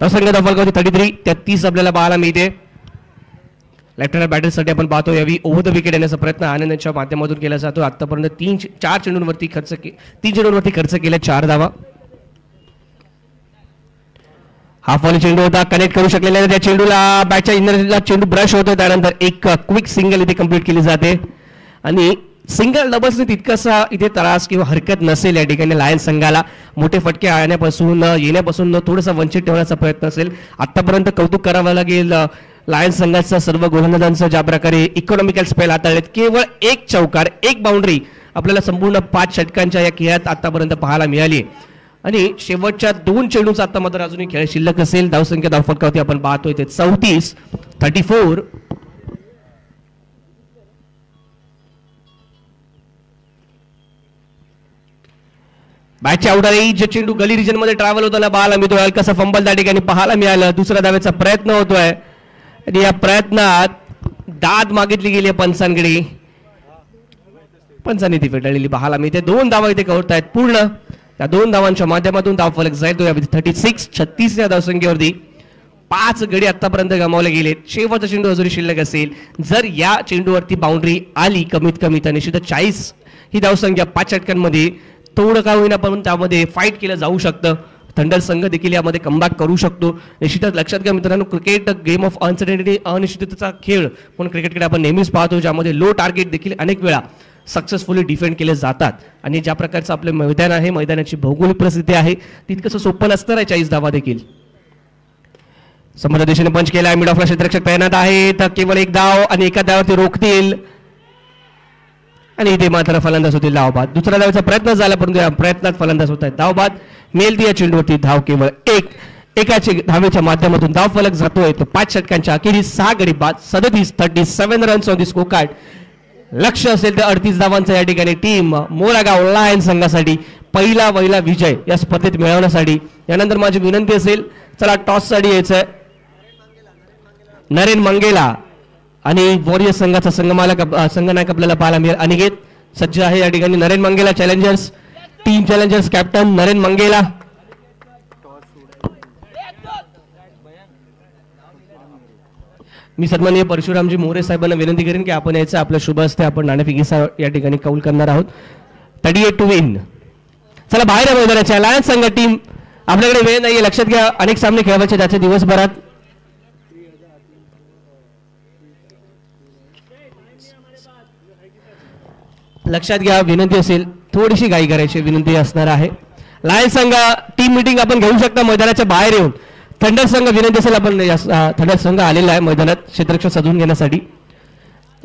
Speaker 1: धावसंख्या धावफलकावरती 33 आपल्याला पाहायला मिळते. लेफ्ट हँड बॅटरसाठी आपण पाहतो यावी ओव्हर द विकेट येण्याचा प्रयत्न आनंदच्या माध्यमातून केला जातो. आतापर्यंत 3 चेंडूंवरती खर्च केले 4 धावा. हाफ वॉली चेंडू होता कनेक्ट करू शकलेला त्या चेंडूला बॅटच्या इनरला चेंडू ब्रश होतो. त्यानंतर एक क्विक सिंगल इथे कंप्लीट केली जाते आणि सिंगल डबल्सने तितकासा इथे त्रास किंवा हरकत नसेल. या ठिकाणी लायन्स संघाला मोठे फटके येण्यापासून थोडासा वंचित ठेवण्याचा प्रयत्न असेल. आतापर्यंत कौतुक करावं लागेल लायन्स संघाचा सर्व गोलंदाजांचं ज्या प्रकारे इकॉनॉमिकल स्पेल हाताळलेत. केवळ 1 चौकार 1 बाउंड्री आपल्याला संपूर्ण 5 षटकांच्या या खेळात आतापर्यंत पाहायला मिळाली आणि शेवटच्या 2 चेंडूंचा आता मात्र अजूनही खेळ शिल्लक असेल. धावसंख्या धावफलकावरती आपण पाहतोय ते 34. बॅटच्या आउट जे चेंडू गली रिजन मध्ये ट्रॅव्हल होताना पाहायला मिळतोय. हलकासा फंबल त्या ठिकाणी पाहायला मिळालं. दुसऱ्या धावेचा प्रयत्न होतोय आणि या प्रयत्नात दाद मागितली गेली आहे पंचांकडे. पंचांनी ती फेटाळलेली पाहायला मिळते. 2 धावा इथे कवरतायत पूर्ण. त्या 2 धावांच्या माध्यमातून धावफलक जाईल तो या 36 या धावसंख्येवरती. 5 गडी आतापर्यंत गमावले गेले. शेवटचा चेंडू अजूनही शिल्लक असेल. जर या चेंडूवरती बाउंड्री आली कमीत कमी तर निश्चित 40 ही धावसंख्या 5 षटकांमध्ये थोडं का होईना पण त्यामध्ये फाईट केलं जाऊ शकतं. थंडर संघ देखील यामध्ये कमबॅक करू शकतो. निश्चितच लक्षात घ्या मित्रांनो, क्रिकेट गेम ऑफ अनसर्टेनिटी, अनिश्चिततेचा खेळ पण क्रिकेटकडे आपण नेहमीच पाहतो, ज्यामध्ये लो टार्गेट देखील अनेक वेळा सक्सेसफुली डिफेंड केले जातात. आणि ज्या प्रकारचं आपलं मैदान आहे, मैदानाची भौगोलिक परिस्थिती आहे, तितकंसं सोपं नसतं 40 धावा देखील. समोर दिशेने पंच केला. मिड ऑफला क्षेत्ररक्षक तैनात आहे तर केवळ 1 धाव आणि एका धावावरती रोखतील आणि इथे मात्र फलंदाज होतील धावबाद. दुसऱ्या धावेचा प्रयत्न झाला परंतु या प्रयत्नात फलंदाज होत आहेत धावबाद. मेल या चेंडूवरती धाव केवळ 1. एकाच्या धावेच्या माध्यमातून धाव फलक जातोय तो 5 षटकांच्या अखेरीस 6 गडी बाद. 37 runs on the score card. लक्ष असेल तर 38 धावांचा या ठिकाणी टीम मोरागाव लायन संघासाठी पहिला विजय या स्पर्धेत मिळवण्यासाठी. यानंतर माझी विनंती असेल, चला टॉस साठी यायचंय. नरेन मंगेला आणि वॉरियर संघाचा संघनायक आपल्याला पाहायला मिळेल. अनिकेत सज्ज आहे या ठिकाणी. Naren Mangela Challengers, team Challengers captain Naren Mangela. मी सन्माननीय परशुरामजी मोरे साहेबांना विनंती करेन की आपण यायचं आपल्या शुभ हस्ते आपण नाणेफेकीचा या ठिकाणी कौल करणार आहोत. 38 टू विन. चला बाहेर मैदानाच्या लायन्स संघ टीम, आपल्याकडे वेळ नाहीये, लक्षात घ्या. अनेक सामने खेळवायचे त्याच्या दिवसभरात. लक्षात घ्या, विनंती असेल थोडीशी घाई करायची विनंती असणार आहे. लायन्स संघ टीम मीटिंग आपण घेऊ शकता मैदानाच्या बाहेर येऊन. थंडर संघ विनंती असेल, आपण थंडर संघ आलेला आहे मैदानात क्षेत्ररक्षक सजवून घेण्यासाठी.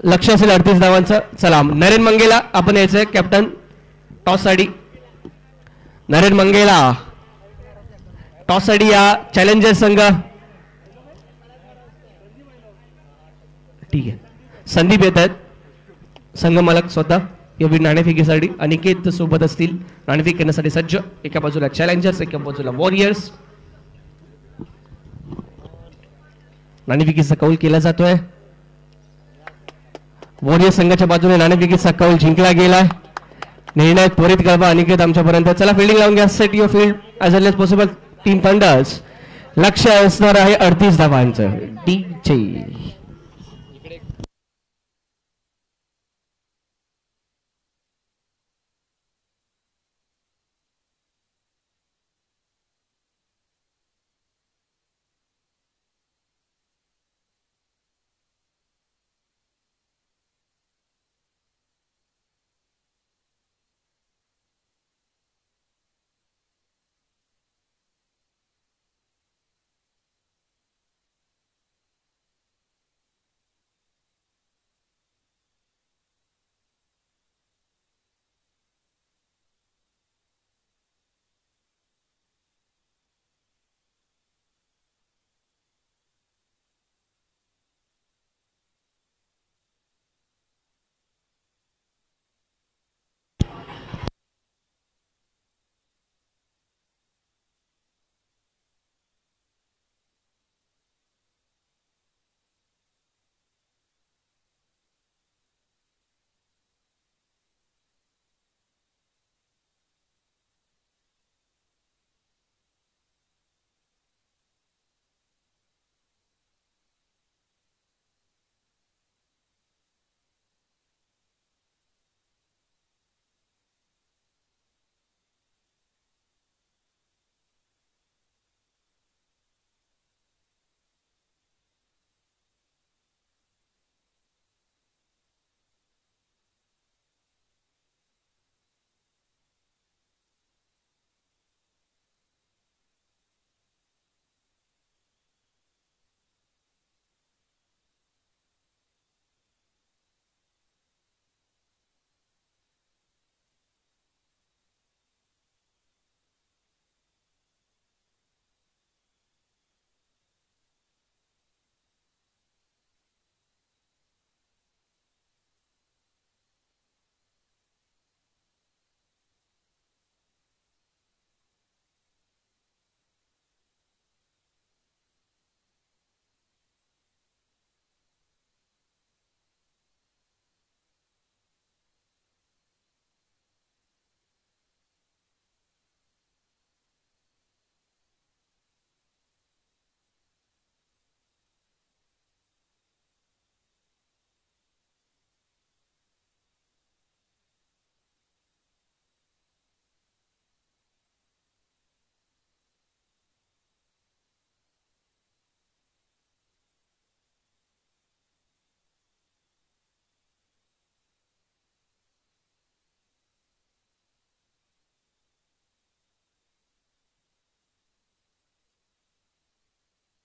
Speaker 1: लक्ष असेल 38 धावांचं. चला नरेन मंगेला आपण यायचंय कॅप्टन टॉस साठी. नरेन मंगेला टॉस साठी या चॅलेंजर संघ. ठीक आहे, संदीप येत आहेत संघ मालक स्वतः या नाणेफेकीसाठी. अनिकेत सोबत असतील नाणेफेक करण्यासाठी सज्ज. एका बाजूला चॅलेंजर्स, एका बाजूला वॉरियर्स. नाणेफेकीचा कौल केला जातोय. वॉरियर संघाच्या बाजूने नाणेफेकीचा कौल जिंकला गेलाय. निर्णय त्वरित कळवा अनिकेत आमच्यापर्यंत. चला फिल्डिंग लावून घ्या. Set your field as early as possible. Team Thunders. लक्ष असणार आहे 38 धावांचं. डीजे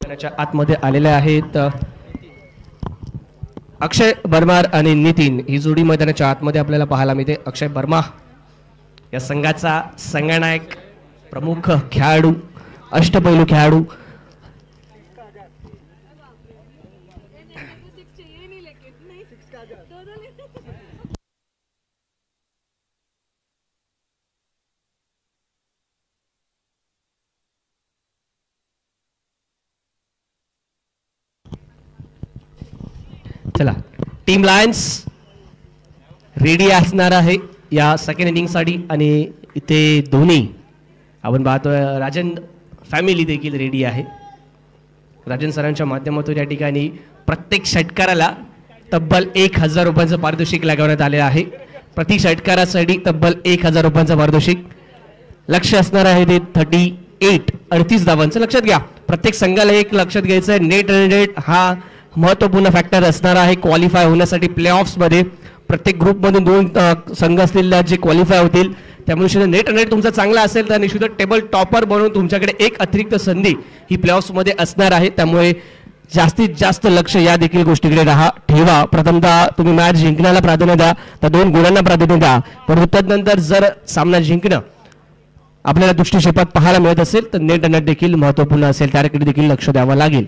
Speaker 1: मैदानाच्या आतमध्ये आलेले आहेत. अक्षय बर्मार आणि नितीन ही जोडी मैदानाच्या आतमध्ये आपल्याला पाहायला मिळते. अक्षय बर्मा या संघाचा संघनायक, प्रमुख खेळाडू, अष्टपैलू खेळाडू. चला, टीम लायन्स रेडी असणार आहे या सेकंड इनिंग साठी आणि इथे दोन्ही आपण पाहतोय राजन फॅमिली देखील रेडी आहे. राजन सरांच्या माध्यमातून या ठिकाणी प्रत्येक षटकाराला तब्बल 1000 रुपयांचं पारितोषिक लागवण्यात आले आहे. प्रति षटकारासाठी तब्बल 1000 रुपयांचं पारितोषिक. लक्ष असणार आहे ते 38 धावांचं. लक्षात घ्या, प्रत्येक संघाला एक लक्षात घ्यायचं आहे, नेट रन रेट हा महत्वपूर्ण फॅक्टर असणार आहे क्वालिफाय होण्यासाठी प्ले ऑफ्स मध्ये. प्रत्येक ग्रुपमधून 2 संघ असलेल्या जे क्वालिफाय होतील त्यामुळे नेट रन रेट तुमचा चांगला असेल तर निश्चित टेबल टॉपर बनवून तुमच्याकडे एक अतिरिक्त संधी ही प्ले ऑफ्स मध्ये असणार आहे. त्यामुळे जास्तीत जास्त लक्ष या देखील गोष्टीकडे ठेवा. प्रथमतः तुम्ही मॅच जिंकण्याला प्राधान्य द्या, तर 2 गुणांना प्राधान्य द्या. परंतु त्यानंतर जर सामना जिंकणं आपल्याला दृष्टिक्षेपात पाहायला मिळत असेल तर नेट रन रेट देखील महत्वपूर्ण असेल, त्याकडे देखील लक्ष द्यावं लागेल.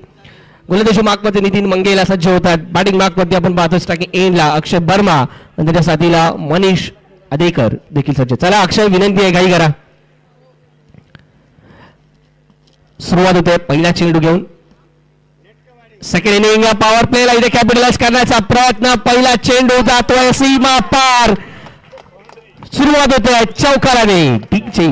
Speaker 1: गोलंदाजी मार्कमध्ये नितीन मंगेला सज्ज होतात. बॅटिंग मार्कमध्ये आपण पाहतो स्ट्रायकिंग एंडला अक्षय बर्मा आणि त्याच्या साथीला मनीष अदेकर देखील सज्ज. चला अक्षय, विनंती आहे घाई करा. सुरुवात होते पहिला चेंडू घेऊन. सेकंड इनिंग पॉवर प्लेला इथे कॅपिटलाइज करण्याचा प्रयत्न. पहिला चेंडू जातोय सीमा पार. सुरुवात होते चौकाराने. टीकची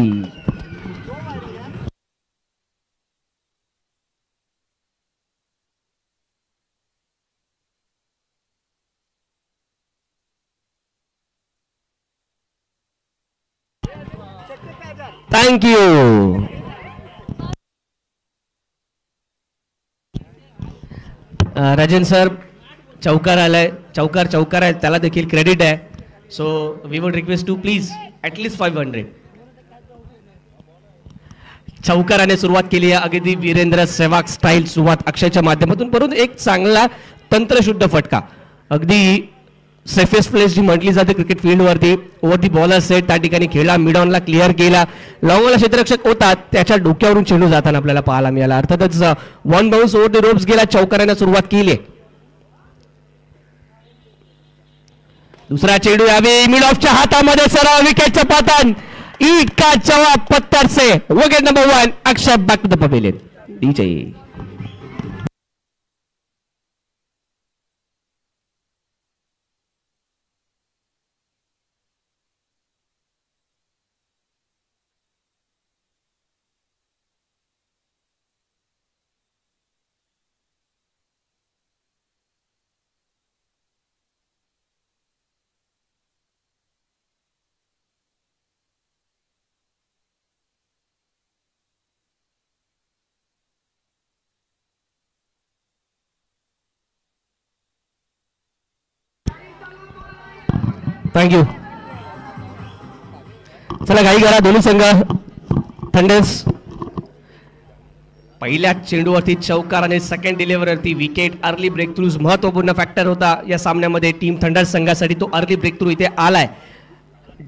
Speaker 1: थँक यू. राजन सर, चौकार आलाय, चौकार आहे, त्याला देखील क्रेडिट आहे. So we would request to please at least 500. चौकाराने सुरुवात केली आहे. अगदी वीरेंद्र सेहवाग स्टाईल सुरुवात अक्षयच्या माध्यमातून, परंतु एक चांगला तंत्रशुद्ध फटका. अगदी सेफेस्ट प्लेस जी म्हटली जाते क्रिकेट फील्डवरती. ओव्हर दी बॉलर सेट त्या ठिकाणी खेळला, मिड ऑनला क्लिअर केला. लॉंगला क्षेत्ररक्षक होता, त्याच्या डोक्यावरून चेंडू जाताना आपल्याला पाहायला मिळाला. अर्थातच 1 बाउन्स ओव्हर दी रोप्स गेला. चौकाराने सुरुवात केली. दुसरा चेंडू यावेळी मिड ऑफच्या हातामध्ये सरळ विकेटचं पतन. इतका जवाब पत्थर से. Wicket number 1 Akshay back to the pavilion. DJ thank you. चला घाई करा दोन्ही संघ. थंडर्स पहिल्या चेंडूवरती चौकार आणि सेकंड डिलिव्हरीवरती विकेट. अर्ली ब्रेक थ्रूज महत्वपूर्ण फॅक्टर होता या सामन्यामध्ये टीम थंडर्स संघासाठी. तो अर्ली ब्रेक थ्रू इथे आलाय.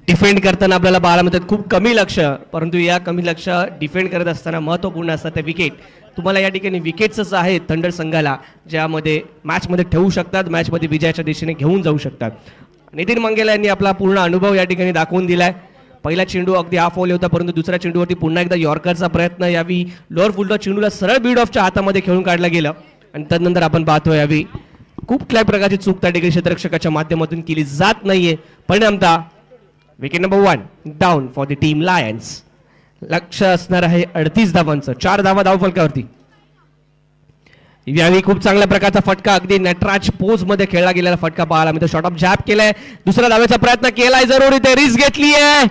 Speaker 1: डिफेंड करताना आपल्याला पाहायला मिळतात खूप कमी लक्ष, परंतु या कमी लक्ष डिफेंड करत असताना महत्वपूर्ण असतात ते विकेट. तुम्हाला या ठिकाणी विकेट्सच आहेत थंडर संघाला, ज्यामध्ये मॅचमध्ये ठेवू शकतात, मॅचमध्ये विजयाच्या दिशेने घेऊन जाऊ शकतात. नितीन मंगेला यांनी आपला पूर्ण अनुभव या ठिकाणी दाखवून दिलाय. पहिला चेंडू अगदी हाफ बॉल होता, परंतु दुसऱ्या चेंडूवरती पुन्हा एकदा यॉर्करचा प्रयत्न. यावी लोअर फुलटॉस चेंडूला सरळ बीड ऑफच्या हातामध्ये खेळून काढला गेलं आणि त्यानंतर आपण पाहतो यावी खूप कुठल्याही प्रकारची चूक त्या ठिकाणी क्षेत्ररक्षकाच्या माध्यमातून केली जात नाहीये. परिणामतः wicket number 1 down for the team Lions. लक्ष असणार आहे 38 धावांचं. 4 धावा धावफलकावरती. यावेळी खूप चांगल्या प्रकारचा फटका, अगदी नटराज पोज मध्ये खेळला गेलेला फटका पाहायला मिळतो. शॉर्ट ऑफ जॅब केलाय, दुसऱ्या धावेचा प्रयत्न केलाय जरूर. इथे रिस्क घेतली आहे,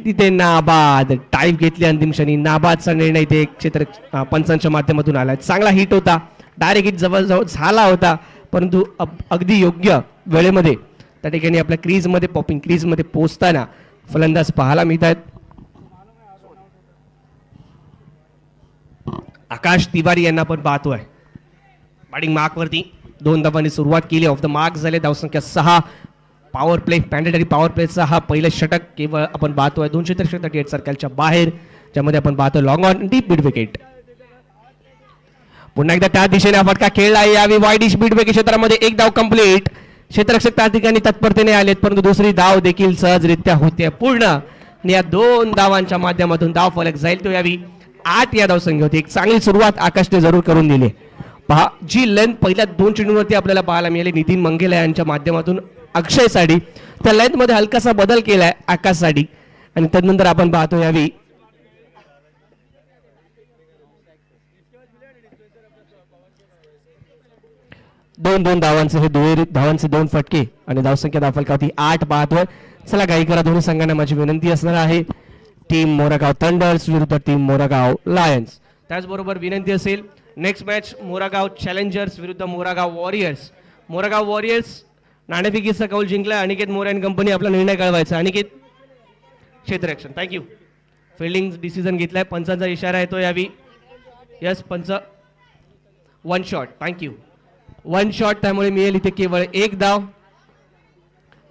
Speaker 1: तिथे नाबाद टाईप घेतली अंतिम क्षणी. नाबादचा निर्णय इथे क्षेत्र पंचांच्या माध्यमातून आलाय. चांगला हिट होता, डायरेक्ट हिट जवळजवळ झाला होता, परंतु अगदी योग्य वेळेमध्ये त्या ठिकाणी आपल्या क्रीजमध्ये पॉपिंग क्रीजमध्ये पोहोचताना फलंदाज पाहायला मिळत आहेत. आकाश तिवारी यांना आपण पाहतोय बॅटिंग मार्कवरती 2 धावांनी सुरुवात केली. ऑफ द मार्क झाले. धावसंख्या 6. पॉवर प्ले मॅन्डेटरी पॉवर प्लेचा हा पहिलं षटक केवळ आपण पाहतोय 238 सर्कलच्या बाहेर, ज्यामध्ये आपण पाहतोय long on deep mid wicket. पुन्हा एकदा त्या दिशेने हा फटका खेळला यावी वाईडिश मिड विकेट क्षेत्रामध्ये. एक धाव कंप्लीट. क्षेत्ररक्षक त्या ठिकाणी तत्परतेने आलेत, परंतु दुसरी धाव देखील सहजरित्या होते पूर्ण. या 2 धावांच्या माध्यमातून धाव फलक जाईल तो यावी 8 या धावसंख्या होती. एक चांगली सुरुवात आकाशने जरूर करून दिली. पहा जी लेंथ पहिल्या 2 चेंडूंवरती आपल्याला पाहायला मिळाली नितीन मंगेला यांच्या माध्यमातून अक्षयसाठी, त्या लेंथ मध्ये हलकासा बदल केलाय आकाशसाठी. आणि त्यानंतर आपण पाहतो यावी दोन धावांचे हे दुहेरी धावांचे 2 फटके आणि धावसंख्या धावफलकावरती 8 पाहतोय. चला काही करा दोन्ही संघांना माझी विनंती असणार आहे. टीम मोरागाव थंडर्स विरुद्ध टीम मोरागाव लायन्स. त्याचबरोबर विनंती असेल नेक्स्ट मॅच मोरागाव चॅलेंजर्स विरुद्ध मोरागाव वॉरियर्स. मोरागाव वॉरियर्स नाणेफेकीचा कौल जिंकला. अनिकेत मोरे अँड कंपनी आपला निर्णय कळवायचा. अनिकेत क्षेत्ररक्षण. थँक्यू. फिल्डिंग डिसिजन घेतलाय. पंचांचा इशारा येतो यावी. यस पंच 1 शॉट. थँक्यू. 1 शॉट त्यामुळे मिळेल इथे केवळ 1 धाव.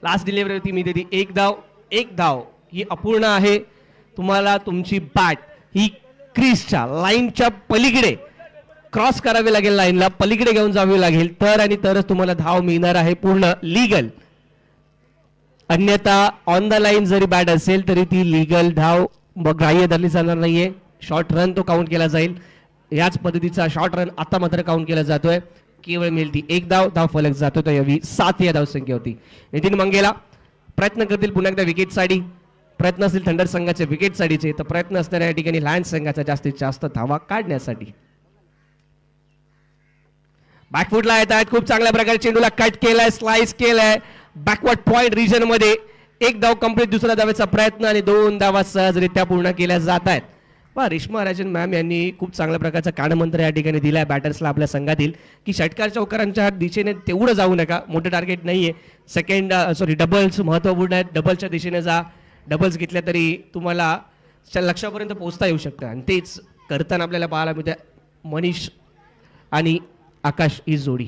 Speaker 1: लास्ट डिलिव्हरी होती मी देते 1 धाव. 1 धाव ही अपूर्ण आहे. तुम्हाला तुमची बॅट ही क्रीजच्या लाईनच्या पलीकडे क्रॉस करावे लागेल. लाईनला पलीकडे घेऊन जावे लागेल तर आणि तरच तुम्हाला धाव मिळणार आहे पूर्ण लीगल. अन्यथा ऑन द लाईन जरी बॅट असेल तरी ती लीगल धाव ग्राह्य धरली जाणार नाहीये. शॉर्ट रन तो काउंट केला जाईल. याच पद्धतीचा शॉर्ट रन आता मात्र काउंट केला जातोय. केवळ मिळती 1 धाव. धाव फलक जातो तर यावी 7 या धावसंख्या होती. नितीन मंगेला प्रयत्न करतील पुन्हा एकदा विकेटसाठी. प्रयत्न असतील थंडर संघाचे विकेटसाठीचे, तर प्रयत्न असणाऱ्या या ठिकाणी लायन्स संघाचा जास्तीत जास्त धावा काढण्यासाठी. बॅकफुटला येत आहेत. खूप चांगल्या प्रकारे चेंडूला कट केलाय, स्लाइस केलाय बॅकवर्ड पॉइंट रिजन मध्ये. 1 धाव कंप्लीट. दुसऱ्या धावेचा प्रयत्न आणि 2 धावा सहजरित्या पूर्ण केल्या जात आहेत. रेश्मा राजन मॅम यांनी खूप चांगल्या प्रकारचा कानमंत्र या ठिकाणी दिलाय बॅटर्सला आपल्या संघातील की षटकार चौकारांच्या दिशेने तेवढं जाऊ नका. मोठे टार्गेट नाहीये. सेकंड डबल्स महत्वपूर्ण आहेत. डबल्सच्या दिशेने जा. डबल्स घेतल्या तरी तुम्हाला लक्ष्यापर्यंत पोहोचता येऊ शकतं आणि तेच करताना आपल्याला पाहायला मिळतं. मनीष आणि आकाश ही जोडी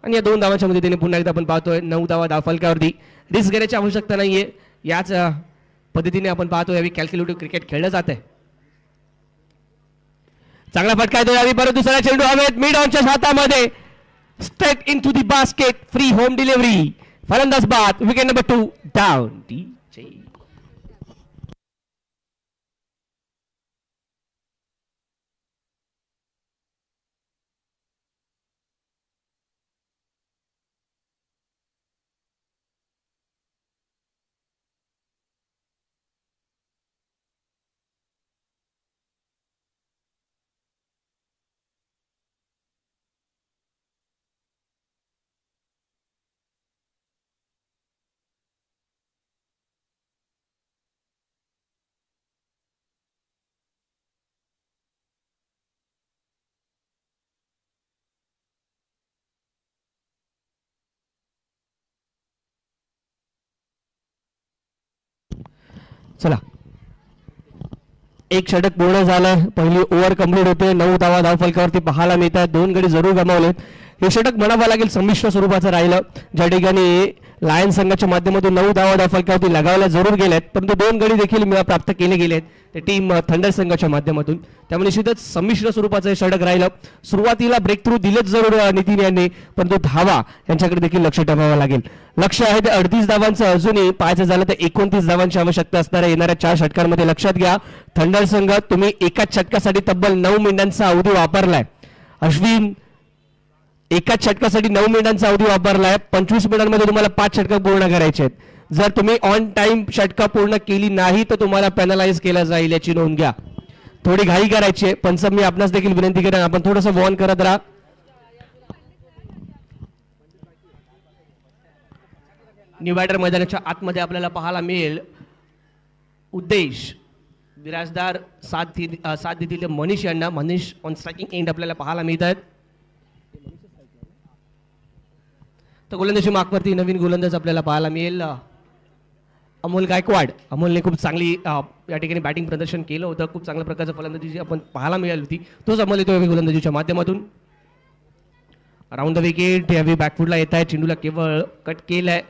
Speaker 1: आणि या 2 धावांच्या मदतीने पुन्हा एकदा आपण पाहतोय 9 धावा धावफलकावरती. रिस्क घेण्याची आवश्यकता नाहीये. याच पद्धतीने आपण पाहतोय यावी कॅल्क्युलेटिव्ह क्रिकेट खेळलं जात आहे. चांगला फटका येतो यावी. परत दुसरा चेंडू हवेत मिड ऑनच्या हातामध्ये. Straight into the basket. Free home delivery. फलंदाज बाद. Wicket number 2 down. चला 1 षटक पूर्ण झालं. पहिली ओव्हर कंप्लीट होते. 9 धावा धावफलकावरती पाहायला मिळतात. 2 गडी जरूर गमावलेत. हे षटक म्हणावं लागेल संमिश्र स्वरूपाचं राहिलं. ज्या ठिकाणी लायन संघाच्या माध्यमातून 9 धावा धावफलकावरती लगावल्या जरूर गेल्यात, परंतु 2 गडी देखील प्राप्त केले गेलेत ते टीम थंडर संघाच्या माध्यमातून. त्यामुळे निश्चितच संमिश्र स्वरूपाचं हे षटक राहिलं. सुरुवातीला ब्रेक थ्रू दिलेच जरूर नितीन यांनी, परंतु धावा यांच्याकडे देखील लक्ष ठेवावं लागेल. लक्ष आहे ते 38 धावांचं. अजूनही पाहायचं झालं तर 29 धावांची आवश्यकता असणाऱ्या येणाऱ्या 4 षटकांमध्ये. लक्षात घ्या थंडर संघ तुम्ही एकाच षटकासाठी तब्बल 9 मिनिटांचा अवधी वापरलाय. अश्विन एकाच षटकासाठी 9 मिनिटांचा अवधी वापरलाय. 25 मिनिटांमध्ये तुम्हाला 5 षटक पूर्ण करायचे आहेत. जर तुम्ही ऑन टाइम षटका पूर्ण केली नाही तर तुम्हाला पेनलाइज केला जाईल, याची नोंद घ्या. थोडी घाई करायची आहे. पण मी आपणास देखील विनंती करेन आपण थोडंसं वॉर्न करत राहा. न्यू बॅटर मैदानाच्या आतमध्ये आपल्याला पाहायला मिळेल उद्देश विराजदार साथ देतील मनीष यांना. मनीष ऑन स्ट्रायकिंग एंड आपल्याला पाहायला मिळत आहेत. तर गोलंदाजी मार्कवरती नवीन गोलंदाज आपल्याला पाहायला मिळेल अमोल गायकवाड. अमोलने खूप चांगली या ठिकाणी बॅटिंग प्रदर्शन केलं होतं. खूप चांगल्या प्रकारचं फलंदाजी आपण पाहायला मिळाली होती. तोच अमोल येतो गोलंदाजीच्या माध्यमातून. Round the wicket. यावेळी बॅकफुटला येत आहे. चेंडूला केवळ कट केलाय.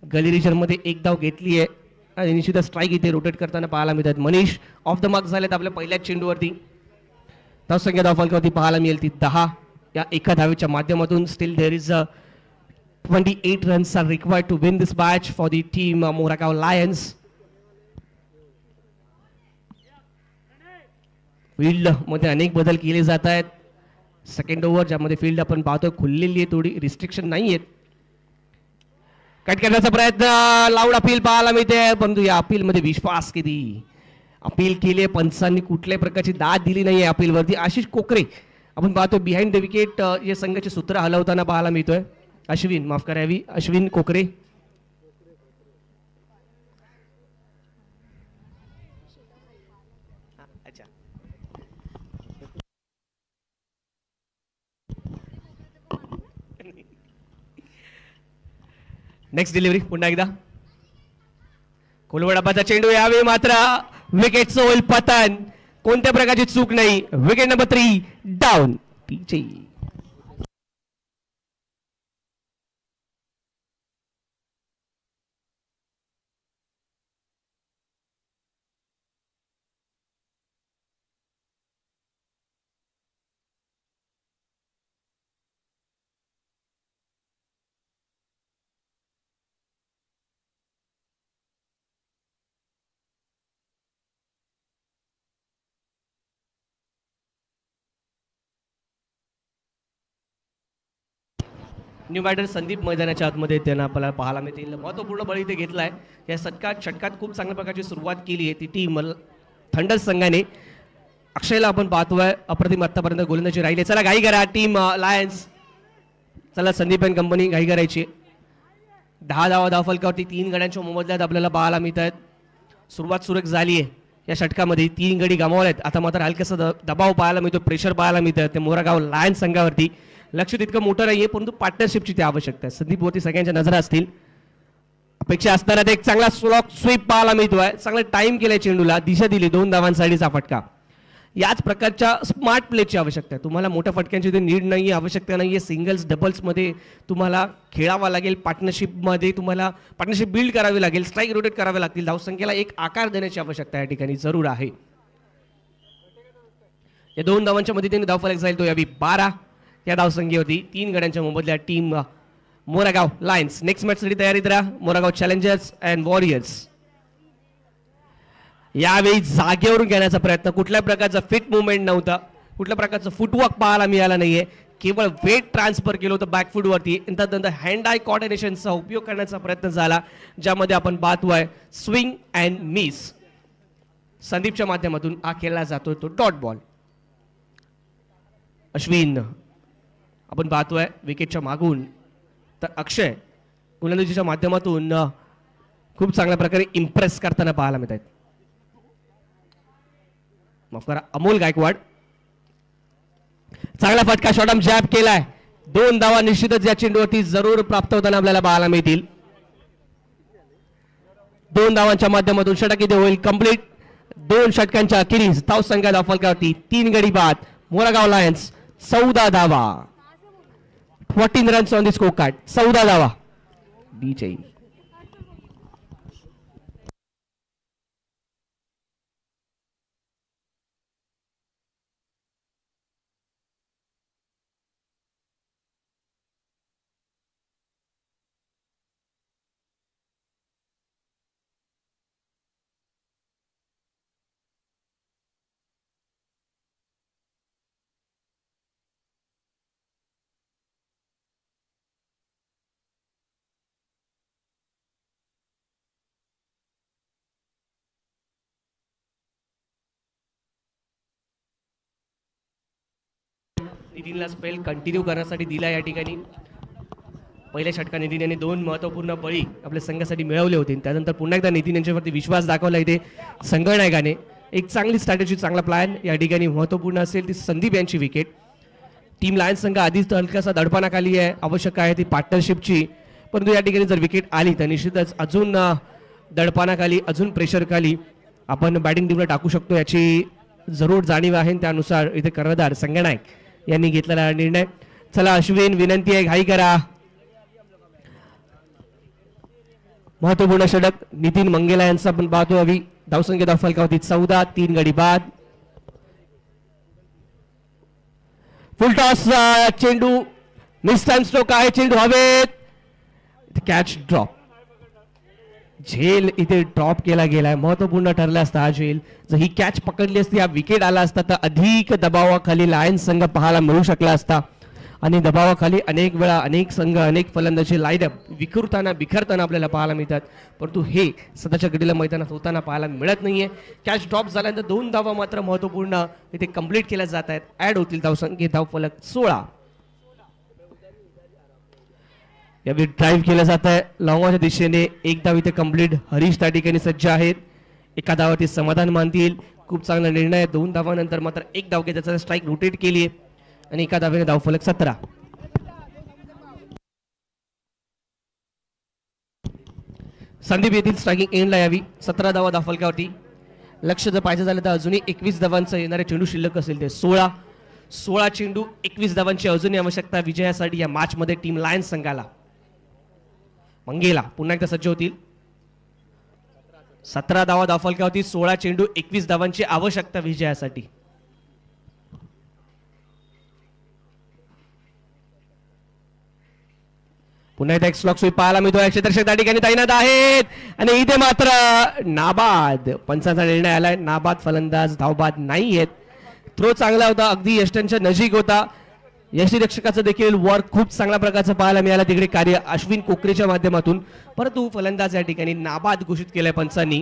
Speaker 1: गली रिजनमध्ये एक धाव घेतली आहे आणि निश्चितच स्ट्राईक इथे रोटेट करताना पाहायला मिळतात. मनीष ऑफ द मार्क झालेत आपल्या पहिल्याच चेंडूवरती. धावसंख्या धावफलकावरती पाहायला मिळेल ती 10. या एका धावेच्या माध्यमातून still there is 28 runs are required to win this match for the team Moragaon Lions. Field मध्ये अनेक बदल केले जात आहेत. सेकंड ओव्हर ज्यामध्ये फील्ड आपण पाहतोय खुललेली आहे, थोडी रिस्ट्रिक्शन नाही आहेत. कट करण्याचा प्रयत्न, लाऊड अपील पाहायला मिळते, परंतु या अपील मध्ये विश्वास किती. अपील केले, पंचांनी कुठल्याही प्रकारची दाद दिली नाही अपील वरती. आशिष कोकरे आपण पाहतो बिहाइंड द विकेट या संघाचे सूत्र हलवताना पाहायला मिळतोय. अश्विन, माफ करावी, अश्विन कोकरे. नेक्स्ट डिलिव्हरी पुन्हा एकदा कोलवडाबाचा चेंडू. यावेळी मात्र विकेटचं होईल पतन. कोणत्या प्रकारची चूक नाही. Wicket number 3 down. New batter Sandeep मैदानाच्या आतमध्ये त्यांना आपल्याला पाहायला मिळतील. महत्वपूर्ण बळी ते घेतलाय. या षटकात खूप चांगल्या प्रकारची सुरुवात केली आहे ती टीम थंडर संघाने. अक्षयला आपण पाहतोय अप्रतिम आतापर्यंत गोलंदाजी राहिली. चला घाई करा टीम लायन्स. चला संदीप अँड कंपनी घाई करायची. 10 धावा धावफलकावरती 3 गड्यांच्या मोबदल्यात आपल्याला पाहायला मिळत आहेत. सुरुवात सुरेख झाली आहे या षटकामध्ये. 3 गडी गमावलेत. आता मात्र हलकासा दबाव पाहायला मिळतो, प्रेशर पाहायला मिळतं ते मोरागाव लायन्स संघावरती. लक्ष तितकं मोठं नाहीये, परंतु पार्टनरशिपची ती आवश्यकता आहे. संदीप वरती सगळ्यांच्या नजरा असतील. अपेक्षा असताना ते एक चांगला स्लॉक स्वीप पाहायला मिळतोय. चांगला टाइम केलाय चेंडूला, दिशा दिली 2 धावांसाठीचा फटका. याच प्रकारच्या स्मार्ट प्लेची आवश्यकता आहे. तुम्हाला मोठ्या फटक्यांची ते नीड नाहीये, आवश्यकता नाहीये. सिंगल्स डबल्स मध्ये तुम्हाला खेळावं लागेल. पार्टनरशिपमध्ये तुम्हाला पार्टनरशिप बिल्ड करावी लागेल. स्ट्राईक रोटेट करावे लागतील. धावसंख्येला एक आकार देण्याची आवश्यकता या ठिकाणी जरूर आहे. या 2 धावांच्या मदतीने धावफलक जाईल तो यावी 12. या धावसंख्येवरती 3 गड्यांच्या मोबदल्यात टीम मोरागाव लायन्स. नेक्स्ट मॅच साठी तयारीत राहा. मोरागाव चॅलेंजर्स अँड वॉरियर्स. यावेळी जागेवरून घेण्याचा प्रयत्न. कुठल्या प्रकारचा फिट मुवमेंट नव्हता, कुठल्या प्रकारचं फुटवर्क पाहायला मिळाला नाहीये. केवळ वेट ट्रान्सफर केलं होतं बॅकफुटवरती. त्यानंतर हँड आय कॉर्डिनेशनचा उपयोग करण्याचा प्रयत्न झाला, ज्यामध्ये आपण पाहतोय स्विंग अँड मिस. संदीपच्या माध्यमातून हा खेळला जातोय तो डॉट बॉल. अश्विन आपण पाहतोय विकेटच्या मागून. तर अक्षय गोलंदाजीच्या माध्यमातून खूप चांगल्या प्रकारे इम्प्रेस करताना पाहायला मिळत आहेत. माफ करा, अमोल गायकवाड. चांगला फटका, शॉर्टम जॅब केलाय. 2 धावा निश्चितच या चेंडूवरती जरूर प्राप्त होताना आपल्याला पाहायला मिळतील. 2 धावांच्या माध्यमातून षटक इथे होईल कंप्लीट. 2 षटकांच्या अखेरीस धावसंख्या धावफलकावरती 3 गडी बाद. मोरागाव लायन्स 14 धावा. 14 runs on the score card. 14 धावा. डीजे नितीनला स्पेल कंटिन्यू करण्यासाठी दिला या ठिकाणी. पहिल्या षटकात नितीन यांनी 2 महत्वपूर्ण बळी आपल्या संघासाठी मिळवले होते. त्यानंतर पुन्हा एकदा नितीन यांच्यावरती विश्वास दाखवला इथे संघनायकाने. एक चांगली स्ट्रॅटेजी, चांगला प्लॅन या ठिकाणी महत्वपूर्ण असेल ती संदीप यांची विकेट. टीम लायन्स संघ आधीच हलकासा दडपणाखाली आहे. आवश्यक आहे ती पार्टनरशिपची, परंतु या ठिकाणी जर विकेट आली तर निश्चितच अजून दडपणाखाली अजून प्रेशर खाली आपण बॅटिंग टीमला टाकू शकतो याची जरूर जाणीव आहे. त्यानुसार इथे कर्णधार संगनायक यांनी घेतलेला निर्णय. चला अश्विन, विनंती आहे घाई करा. महत्वपूर्ण षटक नितीन मंगेला यांचा आपण पाहतो. हवी धावसंख्या धावफलकावरती 14, 3 गडी बाद. फुल टॉस, चेंडू मिस टाइम स्ट्रोक आहे. चेंडू हवेत, कॅच ड्रॉप. झेल इथे ड्रॉप केला गेलाय. महत्वपूर्ण ठरला असता हा झेल. जर ही कॅच पकडली असती, हा विकेट आला असता तर अधिक दबावाखाली लायन्स संघ पाहायला मिळू शकला असता. आणि दबावाखाली अनेक वेळा अनेक संघ अनेक फलंदाजी लाईनअप बिखरताना आपल्याला पाहायला मिळतात. परंतु हे सध्याच्या घडीला मैदानात होताना पाहायला मिळत नाहीये. कॅच ड्रॉप झाल्यानंतर 2 धावा मात्र महत्वपूर्ण इथे कंप्लीट केल्या जात आहेत. ऍड होतील धावसंख्या धावफलक 16. यावेळी ड्राईव्ह केलं जात आहे लॉंगॉच्या दिशेने. 1 धाव इथे कंप्लीट. हरीश त्या ठिकाणी सज्ज आहेत. एका धावावरती समाधान मानतील. खूप चांगला निर्णय. 2 धावानंतर मात्र 1 धाव घेतल्याचा स्ट्राईक रोटेट केली आहे आणि एका धावेने धावफलक 17. संदीप येथील स्ट्रायकिंग एंडला यावी. 17 धावा धावफलकावरती. लक्ष जर पाहिजे झालं तर अजूनही 21 धावांचं येणारे चेंडू शिल्लक असेल ते 16 चेंडू 21 धावांची अजूनही आवश्यकता विजयासाठी या मॅच मध्ये टीम लायन्स संघाला. मंगेला पुन्हा एकदा सज्ज होतील. 17 धावा धावफलकावरती. 16 चेंडू 21 धावांची आवश्यकता विजयासाठी. पुन्हा एकदा एक स्लॉक स्वीप पाहायला मिळतोय. क्षेत्ररक्षक त्या ठिकाणी तैनात आहेत आणि इथे मात्र नाबाद. पंचांचा निर्णय आलाय. नाबाद फलंदाज धावबाद नाही आहेत. थ्रो चांगला होता, अगदी यष्टींच्या नजीक होता. यष्टीरक्षकाचं देखील वर्क खूप चांगल्या प्रकारचं पाहायला मिळालं तिकडे कार्य अश्विन कोकरेच्या माध्यमातून. परंतु फलंदाज या ठिकाणी नाबाद घोषित केलाय पंचांनी.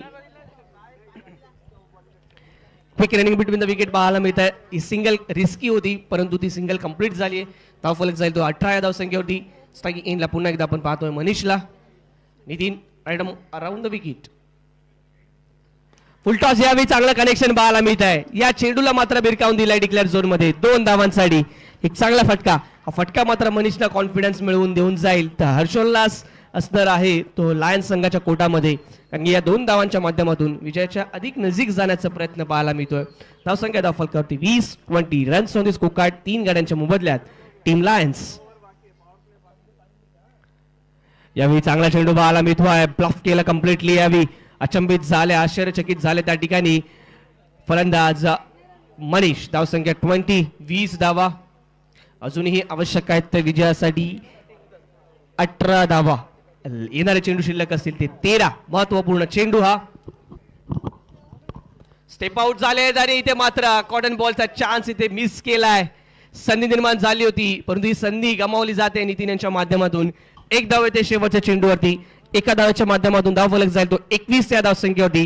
Speaker 1: Quick running between the wicket पाहायला मिळत आहे. ही सिंगल रिस्की होती परंतु ती सिंगल कंप्लीट झाली आहे. धावफलक जाईल तो 18 या धावसंख्येवरती. स्ट्रायकिंग एंडला पुन्हा एकदा आपण पाहतोय मनीषला. Nitin around the wicket. Full toss यावेळी चांगलं कनेक्शन पाहायला मिळत आहे. या चेंडूला मात्र भिरकावून दिलाय डिक्लेअर झोन मध्ये. 2 धावांसाठी एक चांगला फटका. हा फटका मात्र मनीषला कॉन्फिडन्स मिळवून देऊन जाईल. तर हर्षोल्लास असणार आहे तो लायन्स संघाच्या कोटामध्ये. कारण या 2 धावांच्या माध्यमातून विजयाच्या अधिक नजीक जाण्याचा प्रयत्न पाहायला मिळतोय. धावसंख्या धावफलकावरती 20 runs on the score card. 3 गाड्यांच्या मोबदल्यात टीम लायन्स. यावेळी चांगला चेंडू पाहायला मिळतोय. ब्लॉक केला कम्प्लिटली. यावेळी अचंबित झाले, आश्चर्यचकित झाले त्या ठिकाणी फलंदाज मनीष. धावसंख्या 20 धावा अजूनही आवश्यक आहेत त्या विजयासाठी. 18 धावा येणारे चेंडू शिल्लक असतील ते 13. महत्वपूर्ण चेंडू हा. स्टेप आउट झाले आणि इथे मात्र कॉटन बॉलचा चान्स इथे मिस केलाय. संधी निर्माण झाली होती परंतु ही संधी गमावली जाते नितीन यांच्या माध्यमातून. 1 धाव येते शेवटच्या चेंडूवरती. एका धावाच्या माध्यमातून धावफलक जाईल तो 21 या धावसंख्येवरती.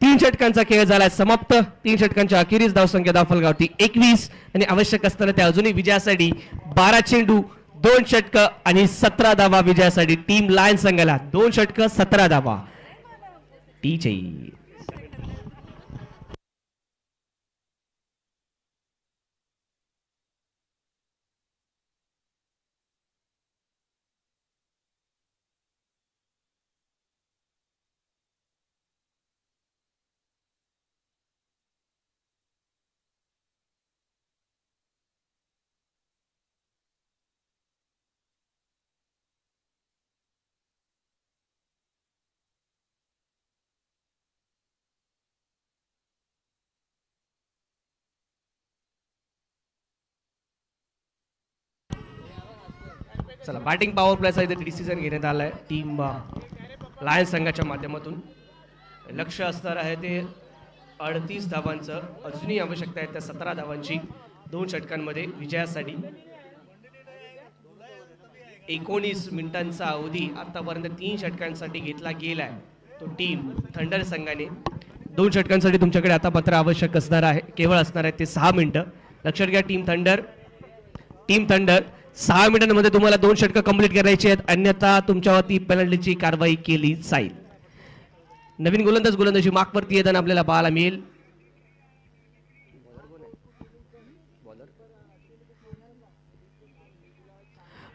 Speaker 1: 3 षटकांचा खेळ झालाय समाप्त. 3 षटकांच्या अखेरीस धावसंख्या धावफलकावरती 21 आणि आवश्यक असताना त्या अजूनही विजयासाठी 12 चेंडू 2 षटक आणि 17 धावा विजयासाठी टीम लायन्स संघाला. 2 षटक 17 धावा. टीचे चला बॅटिंग पॉवर प्लेचा इथे डिसिजन घेण्यात आलाय टीम लायन्स संघाच्या माध्यमातून. लक्ष असणार आहे ते 38 धावांचं. अजूनही आवश्यकता आहे त्या 17 धावांची 2 षटकांमध्ये विजयासाठी. 19 मिनिटांचा अवधी आतापर्यंत 3 षटकांसाठी घेतला गेलाय तो टीम थंडर संघाने. 2 षटकांसाठी तुमच्याकडे आता मात्र आवश्यक असणार आहे केवळ असणार आहे ते 6 मिनिटं. लक्षात घ्या टीम थंडर 6 मिनिटांमध्ये तुम्हाला 2 षटकं कंप्लीट करायची आहेत अन्यथा तुमच्यावरती पेनल्टीची कारवाई केली जाईल. नवीन गोलंदाजी मार्कवरती येताना आपल्याला पाहायला मिळेल.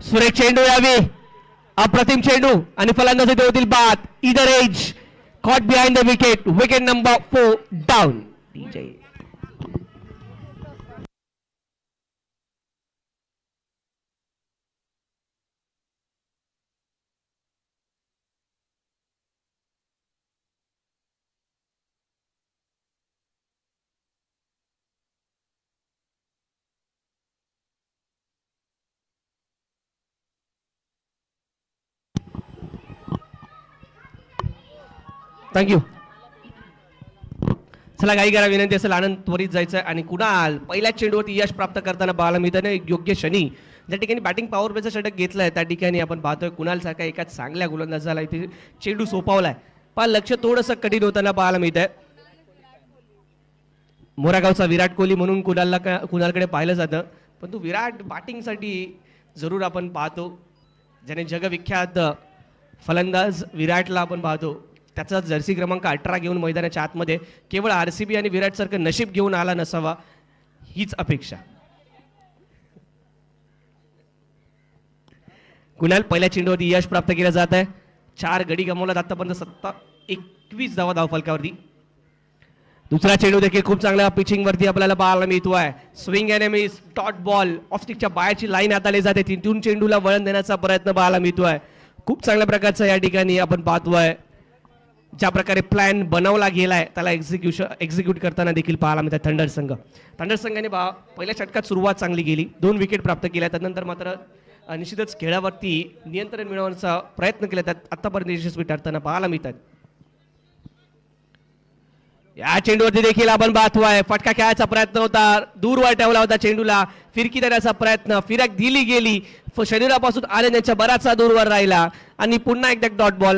Speaker 1: सुरेख चेंडू यावी अप्रतिम चेंडू आणि फलंदाजी होतील बाद. इधर edge caught behind the wicket. Wicket number 4 down. DJ. Thank you. चला काही करा विनंती असेल आनंद त्वरित जायचं आणि कुणाल पहिल्या चेंडूवरती यश प्राप्त करताना पाहायला मिळतं. योग्य क्षणी ज्या ठिकाणी बॅटिंग पॉवर प्लेचा षटक घेतलाय त्या ठिकाणी आपण पाहतोय कुणाल सारखा एका चांगल्या गोलंदाजाला इथे चेंडू सोपावलाय. पण लक्ष थोडंसं कठीण होताना पाहायला मिळतंय. मोरागावचा विराट कोहली म्हणून कुणालकडे पाहिलं जातं, पण तो विराट बॅटिंगसाठी जरूर आपण पाहतो. ज्याने जगविख्यात फलंदाज विराटला आपण पाहतो. त्याचा जर्सी क्रमांक 18 घेऊन मैदानाच्या आतमध्ये केवळ RCB आणि विराट सारखं नशीब घेऊन आला नसावा हीच अपेक्षा. कुणाल पहिल्या चेंडूवरती यश प्राप्त केलं जात आहे. 4 गडी गमावला आतापर्यंत 21 धावा धावफलकावरती. दुसरा चेंडू देखील खूप चांगल्या पिचिंग वरती आपल्याला पाहायला मिळतोय. Swing and miss, dot ball, off स्टिकच्या बाहेरची लाईन हाताळली जाते. तिथून चेंडूला वळण देण्याचा प्रयत्न पाहायला मिळतोय. खूप चांगल्या प्रकारचा या ठिकाणी आपण पाहतोय. ज्या प्रकारे प्लॅन बनवला गेलाय त्याला एक्झिक्यूट करताना देखील पाहायला मिळतात थंडर संघ. थंडर संघाने पहिल्या षटकात सुरुवात चांगली केली, 2 विकेट प्राप्त केल्या. त्यानंतर मात्र निश्चितच खेळावरती नियंत्रण मिळवण्याचा प्रयत्न केला, त्यात आतापर्यंत यशस्वी ठरताना पाहायला मिळतात. या चेंडूवरती देखील आपण पाहतोय फटका खेळायचा प्रयत्न होता, दूरवर ठेवला होता चेंडूला, फिरकी देण्याचा प्रयत्न, फिरक दिली गेली, शरीरापासून आल्याच्या बराचसा दूरवर राहिला आणि पुन्हा एकदा डॉट बॉल.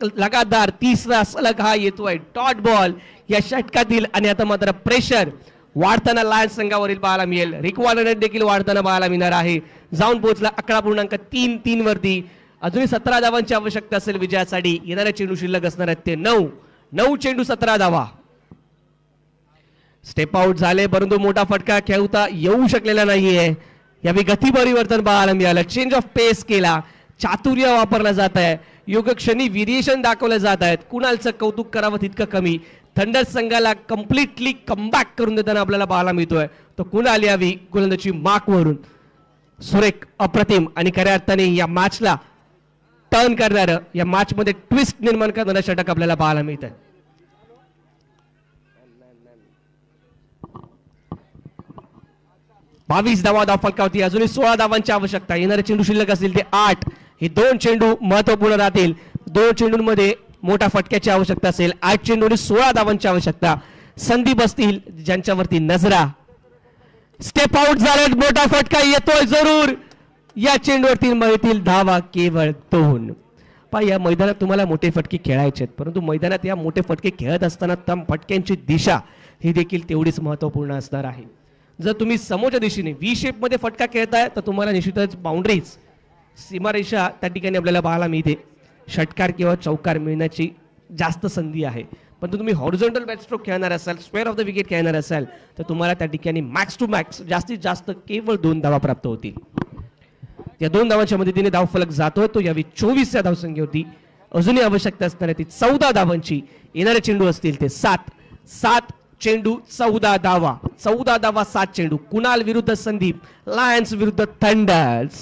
Speaker 1: लगातार तिसरा सलग हा येतोय डॉट बॉल या षटकातील. आणि आता मात्र प्रेशर वाढताना लायन्स संघावरील पाहायला मिळेल. रिक्वायरमेंट देखील वाढताना पाहायला मिळणार आहे. जाऊन पोहोचला 11.33 वरती. अजूनही 17 धावांची आवश्यकता असेल विजयासाठी. येणाऱ्या चेंडू शिल्लक असणार आहेत ते 9 चेंडू 17 धावा. स्टेप आउट झाले परंतु मोठा फटका खेळता येऊ शकलेला नाहीये. यावेळी गती परिवर्तन पाहायला मिळालं, चेंज ऑफ पेस केला, चातुर्य वापरला जात आहे, योगक्षणी व्हेरिएशन दाखवले जात आहेत. कुणालचं कौतुक करावं तितकं कमी. थंडर संघाला कम्प्लिटली कमबॅक करून देताना आपल्याला पाहायला मिळतोय तो कुणाल यावी गोलंदाजी मार्कवरून सुरेख, अप्रतिम आणि खऱ्या अर्थाने या मॅचला टर्न करणारं, या मॅच मध्ये ट्विस्ट निर्माण करणारं षटक आपल्याला पाहायला मिळत आहे. 22 धावा धावफलकावरती. अजूनही 16 धावांची आवश्यकता. येणारे चेंडू शिल्लक असतील ते 8. हे 2 चेंडू महत्वपूर्ण राहतील. 2 चेंडूंमध्ये मोठा फटक्याची आवश्यकता असेल. 8 चेंडूंनी 16 धावांची आवश्यकता. संधी बसतील ज्यांच्यावरती नजरा. स्टेप आउट झाले, मोठा फटका येतोय जरूर. या चेंडूवरती मिळतील धावा केवळ 2. या मैदानात तुम्हाला मोठे फटके खेळायचे आहेत, परंतु मैदानात या मोठे फटके खेळत असताना त्या फटक्यांची दिशा ही देखील तेवढीच महत्वपूर्ण असणार आहे. जर तुम्ही समोरच्या दिशेने व्ही शेप मध्ये फटका खेळताय तर तुम्हाला निश्चितच बाउंड्रीज, सीमारेषा त्या ठिकाणी आपल्याला पाहायला मिळते. षटकार किंवा चौकार मिळण्याची जास्त संधी आहे. पण तुम्ही हॉरिझॉन्टल बॅट स्ट्रोक खेळणार असाल, स्क्वेअर ऑफ द विकेट खेळणार असाल तर तुम्हाला त्या ठिकाणी मॅक्स टू मॅक्स जास्तीत जास्त केवळ 2 धावा प्राप्त होतील. या 2 धावांच्या मदतीने धावफलक जातोय तो यावी 24 या धावसंख्येवरती. अजूनही आवश्यकता असणार ती 14 धावांची. येणारे चेंडू असतील ते 7 चेंडू 14 धावा. 14 धावा 7 चेंडू. कुणाल विरुद्ध संदीप, लायन्स विरुद्ध थंडर्स.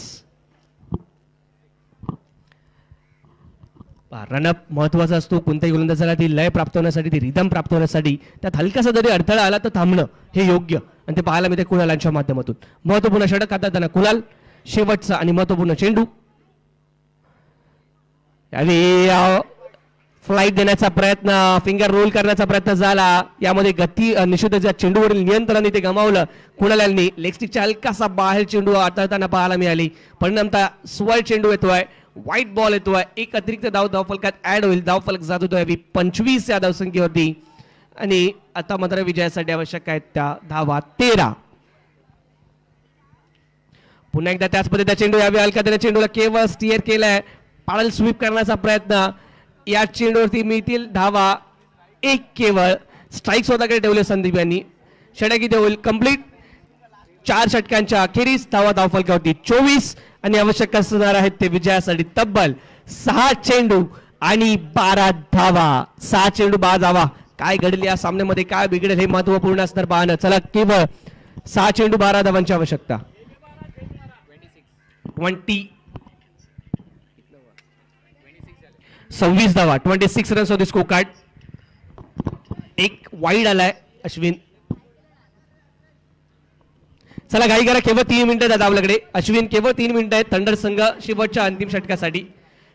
Speaker 1: रनअप महत्वाचा असतो कोणत्याही गोलंदाजाला. ती लय प्राप्त होण्यासाठी, ती रिदम प्राप्त होण्यासाठी त्यात हलकासा जरी अडथळा आला तर थांबणं हे योग्य, आणि ते पाहायला मिळते कुणालांच्या माध्यमातून. महत्वपूर्ण षटक हाताळताना कुणाल. शेवटचा आणि महत्वपूर्ण चेंडू. फ्लाईट देण्याचा प्रयत्न, फिंगर रोल करण्याचा प्रयत्न झाला. यामध्ये गती निश्चितच या चेंडूवरील नियंत्रण ते गमावलं कुणालांनी. लेग स्टिकच्या हलकासा बाहेर चेंडू हाताळताना पाहायला मिळाली. परिणामतः स्वर चेंडू येतोय, व्हाईट बॉल येतोय. एक अतिरिक्त धावफलकात ऍड होईल. धावफलक जात होतोय 25 या धावसंख्येवरती. आणि आता मात्र विजयासाठी आवश्यक आहेत त्या धावा 13. पुन्हा एकदा त्याच पद्धतीचा चेंडू यावे हलका त्याने चेंडूला केवळ स्टिअर केलाय. पाळल स्वीप करण्याचा प्रयत्न. या चेंडूवरती मिळतील धावा 1 केवळ. स्ट्राईक स्वतःकडे ठेवले संदीप यांनी. षटक इथे होईल कंप्लीट. 4 षटकांच्या अखेरीस धावा धावफलकावरती 24 आणि आवश्यक असणार आहेत ते विजयासाठी तब्बल 6 चेंडू आणि 12 धावा. 6 चेंडू 12 धावा. काय घडले या सामन्यामध्ये, काय बिघडेल हे महत्वपूर्ण असणार पाहणं. चला, केवळ 6 चेंडू 12 धावांची आवश्यकता. 26 धावा, 26 runs off the score card. एक वाईड आलाय अश्विन. चला घाई करा, केवळ 3 मिनिटं आहेत आपल्याकडे. अश्विन, केवळ 3 मिनिटं आहेत थंडर संघ शेवटच्या अंतिम षटकासाठी.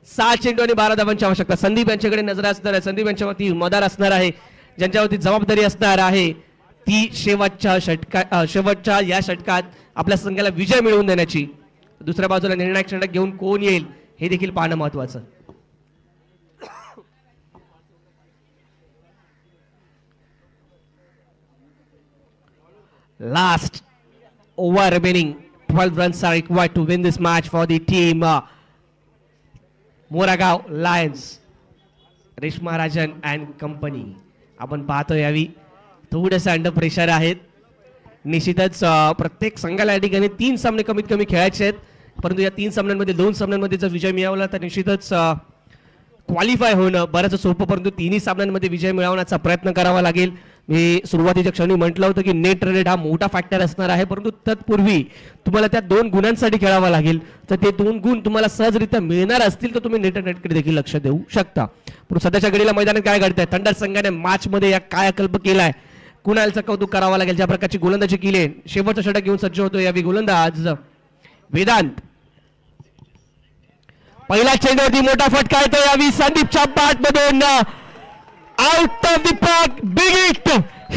Speaker 1: 6 चेंडू आणि 12 धावांची आवश्यकता. संदीप यांच्याकडे नजर असणार आहे. संदीप यांच्यावरती मदार असणार आहे, ज्यांच्यावरती जबाबदारी असणार आहे ती शेवटच्या या षटकात आपल्या संघाला विजय मिळवून देण्याची. दुसऱ्या बाजूला निर्णायक षटक घेऊन कोण येईल हे देखील पाहणं महत्वाचं. Last over remaining, 12 runs are required to win this match for the team Moragaon Lions. Reshma Rajan and company आपण पाहतो यावी थोडंसं अंडर प्रेशर आहेत. निश्चितच प्रत्येक संघाला या ठिकाणी 3 सामने कमीत कमी खेळायचे आहेत, परंतु या 3 सामन्यांमध्ये 2 सामन्यांमध्ये जर विजय मिळवला तर निश्चितच क्वालिफाय होणं बरंच सोपं, परंतु 3ही सामन्यांमध्ये विजय मिळवण्याचा प्रयत्न करावा लागेल. मी सुरुवातीच्या क्षणी म्हटलं होतं की नेट रेट हा मोठा फॅक्टर असणार आहे, परंतु तत्पूर्वी तुम्हाला त्या 2 गुणांसाठी खेळावं लागेल. तर ते 2 गुण तुम्हाला सहजरित्या मिळणार असतील तर तुम्ही नेट रेटकडे देखील लक्ष देऊ शकता. पण सध्याच्या घडीला मैदानात काय घडतंय, थंडर संघाने मॅच मध्ये या कायाकल्प केलाय. कुणालचं कौतुक करावं लागेल, ज्या प्रकारची गोलंदाजी केली. शेवटचा षटक घेऊन सज्ज होतो यावी गोलंदाज वेदांत. पहिला चेंडूवरती मोठा फटका येतो यावी संदीपच्या बॅट मधून. Out of the park, big hit,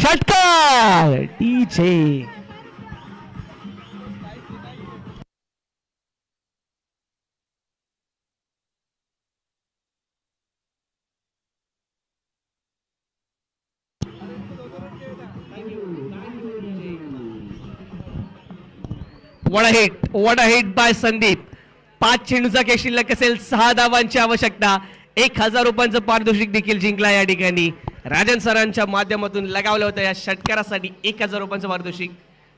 Speaker 1: षटकार DJ. what a hit by Sandeep. 5 चेंडूचा खेळ शिल्लक असेल, 6 धावांची आवश्यकता. 1000 रुपयांचं पारितोषिक देखील जिंकला या ठिकाणी. राजन सरांच्या माध्यमातून लगावलं होतं या षटकारासाठी 1000 रुपयांचं पारितोषिक.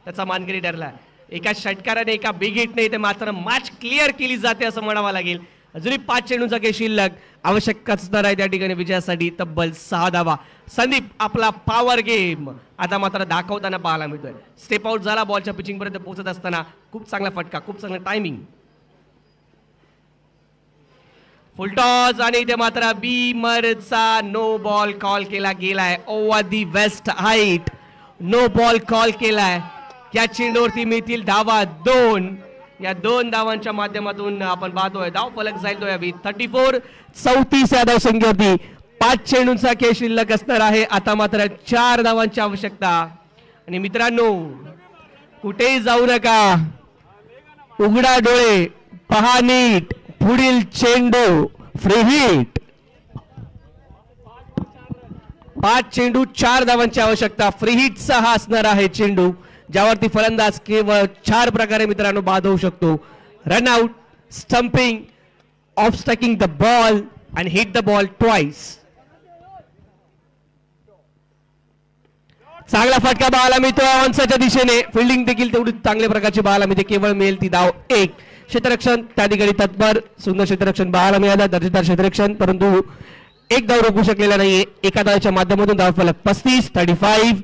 Speaker 1: त्याचा मानकरी ठरला. एका षटकाराने, एका बिग हिटने इथे मात्र मॅच क्लिअर केली जाते असं म्हणावं लागेल. अजूनही 5 चेंडूचा खेळ शिल्लक. आवश्यक असणार आहे त्या ठिकाणी विजयासाठी तब्बल 6 धावा. संदीप आपला पॉवर गेम आता मात्र दाखवताना पाहायला मिळतोय. स्टेप आउट झाला बॉलच्या पिचिंग पर्यंत पोहोचत असताना. खूप चांगला फटका, खूप चांगला टायमिंग. फुलटॉस आणि इथे मात्र बीमरचा नो बॉल कॉल केला गेलाय. Over the waist height no ball call केलाय. या चेंडूवरती मिळतील धावा 2. या 2 धावांच्या माध्यमातून आपण पाहतोय धाव फलक जाईल तो यावी 34 या धाव संख्येवरती. 5 चेंडूंचा खेळ शिल्लक असणार आहे. आता मात्र 4 धावांची आवश्यकता. आणि मित्रांनो, कुठेही जाऊ नका, उघडा डोळे, पहा नीट. पुढील चेंडू फ्री हिट. 5 चेंडू 4 धावांची आवश्यकता. फ्री हिटचा हा असणार आहे चेंडू, ज्यावरती फलंदाज केवळ 4 प्रकारे मित्रांनो बाद होऊ शकतो. Run out, stumping, off stacking the ball and hit the ball twice. चांगला फटका पाहायला मिळतो ऑनसाच्या दिशेने. फिल्डिंग देखील तेवढी चांगल्या प्रकारची पाहायला मिळते. केवळ मिळेल ती धाव 1. क्षेत्ररक्षण त्या ठिकाणी तत्पर, सुंदर क्षेत्ररक्षण पाहायला मिळालं, दर्जेदार क्षेत्ररक्षण, परंतु एक धाव रोखू शकलेला नाहीये. एका धावाच्या माध्यमातून धाव फलक 35.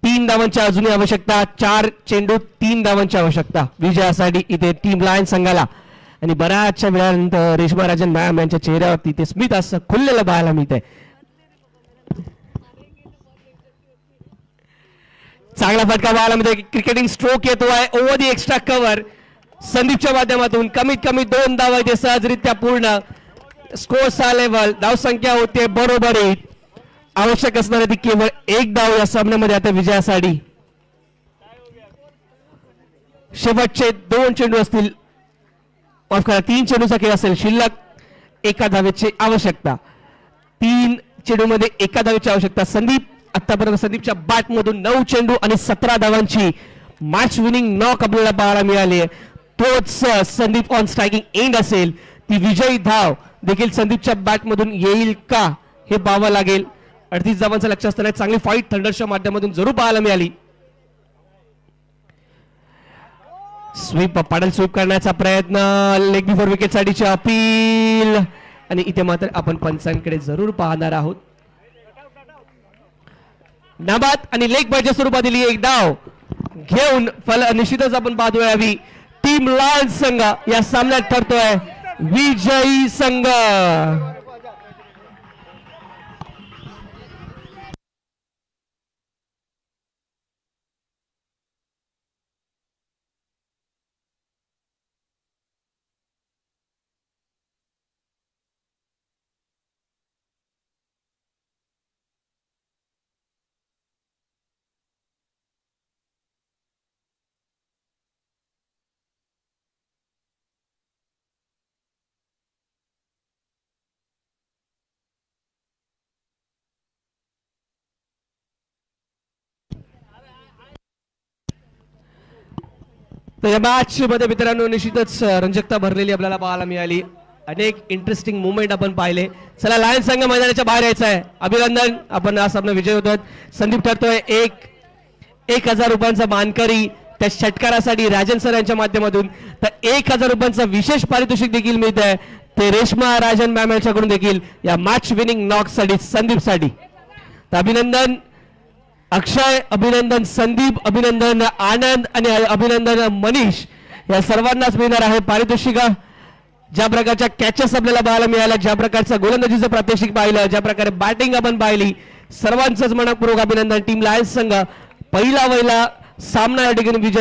Speaker 1: 3 धावांची अजूनही आवश्यकता. 4 चेंडू 3 धावांची आवश्यकता विजयासाठी इथे टीम लायन संघाला. आणि बऱ्याचशा वेळानंतर रेश्मा राजन मॅम यांच्या चेहऱ्यावरती ते स्मित असं खुललेलं पाहायला मिळतंय. चांगला फटका पाहायला मिळतोय. क्रिकेटिंग स्ट्रोक येतोय ओव्हर दी एक्स्ट्रा कव्हर संदीपच्या माध्यमातून. कमीत कमी 2 धावा इथे सहजरित्या पूर्ण. Score 6 level. धावसंख्या होते बरोबरी. आवश्यक असणारी ती केवळ 1 धाव या सामन्यामध्ये आता विजयासाठी. शेवटचे 2 चेंडू असतील, माफ करा 3 चेंडूचा खेळ असेल शिल्लक. 1 धावेची आवश्यकता. 3 चेंडूमध्ये 1 धावेची आवश्यकता. संदीप आतापर्यंत संदीपच्या बॅट मधून 9 चेंडू आणि 17 धावांची मॅच विनिंग नॉक आपल्याला पाहायला मिळाली. तोच संदीप ऑन स्ट्रायकिंग एंड असेल. ती विजयी धाव देखील संदीपच्या बॅट मधून येईल का हे पाहावं लागेल. 38 धावांचं लक्ष असताना चांगली फाईट थंडरच्या माध्यमातून जरूर पाहायला मिळाली. स्वीप पाडल स्वीप करण्याचा प्रयत्न, लेग बिफोर विकेट साठीची अपील, आणि इथे मात्र आपण पंचांकडे जरूर पाहणार आहोत. नाबाद आणि लेग बायच्या स्वरूपात दिली एक डाव घेऊन फल निश्चितच आपण पाहतोय यावी टीम लायन्स संघ या सामन्यात ठरतोय विजयी संघ. तर या मॅच मध्ये मित्रांनो निश्चितच रंजकता भरलेली आपल्याला पाहायला मिळाली. अनेक इंटरेस्टिंग मुवमेंट आपण पाहिले. चला लायन्स संघ मैदानाच्या बाहेर यायचा आहे. अभिनंदन, आपण हा सामना विजय होतोय. संदीप ठरतोय 1,000 रुपयांचा मानकरी त्या षटकारासाठी राजन सर यांच्या माध्यमातून. तर 1,000 रुपयांचा विशेष पारितोषिक देखील मिळत आहे ते रेश्मा राजन मॅम यांच्याकडून देखील या मॅच विनिंग नॉक साठी संदीपसाठी. तर अभिनंदन अक्षय, अभिनंदन संदीप, अभिनंदन आनंद आणि अभिनंदन मनीष, या सर्वांनाच मिळणार आहे पारितोषिक. ज्या प्रकारच्या कॅचेस आपल्याला पाहायला मिळाल्या, ज्या प्रकारचं गोलंदाजीचं प्रात्यक्षिक पाहिलं, ज्या प्रकारे बॅटिंग आपण पाहिली, सर्वांचंच मनपूर्वक अभिनंदन. टीम लायन्स संघ पहिला सामना या ठिकाणी विजय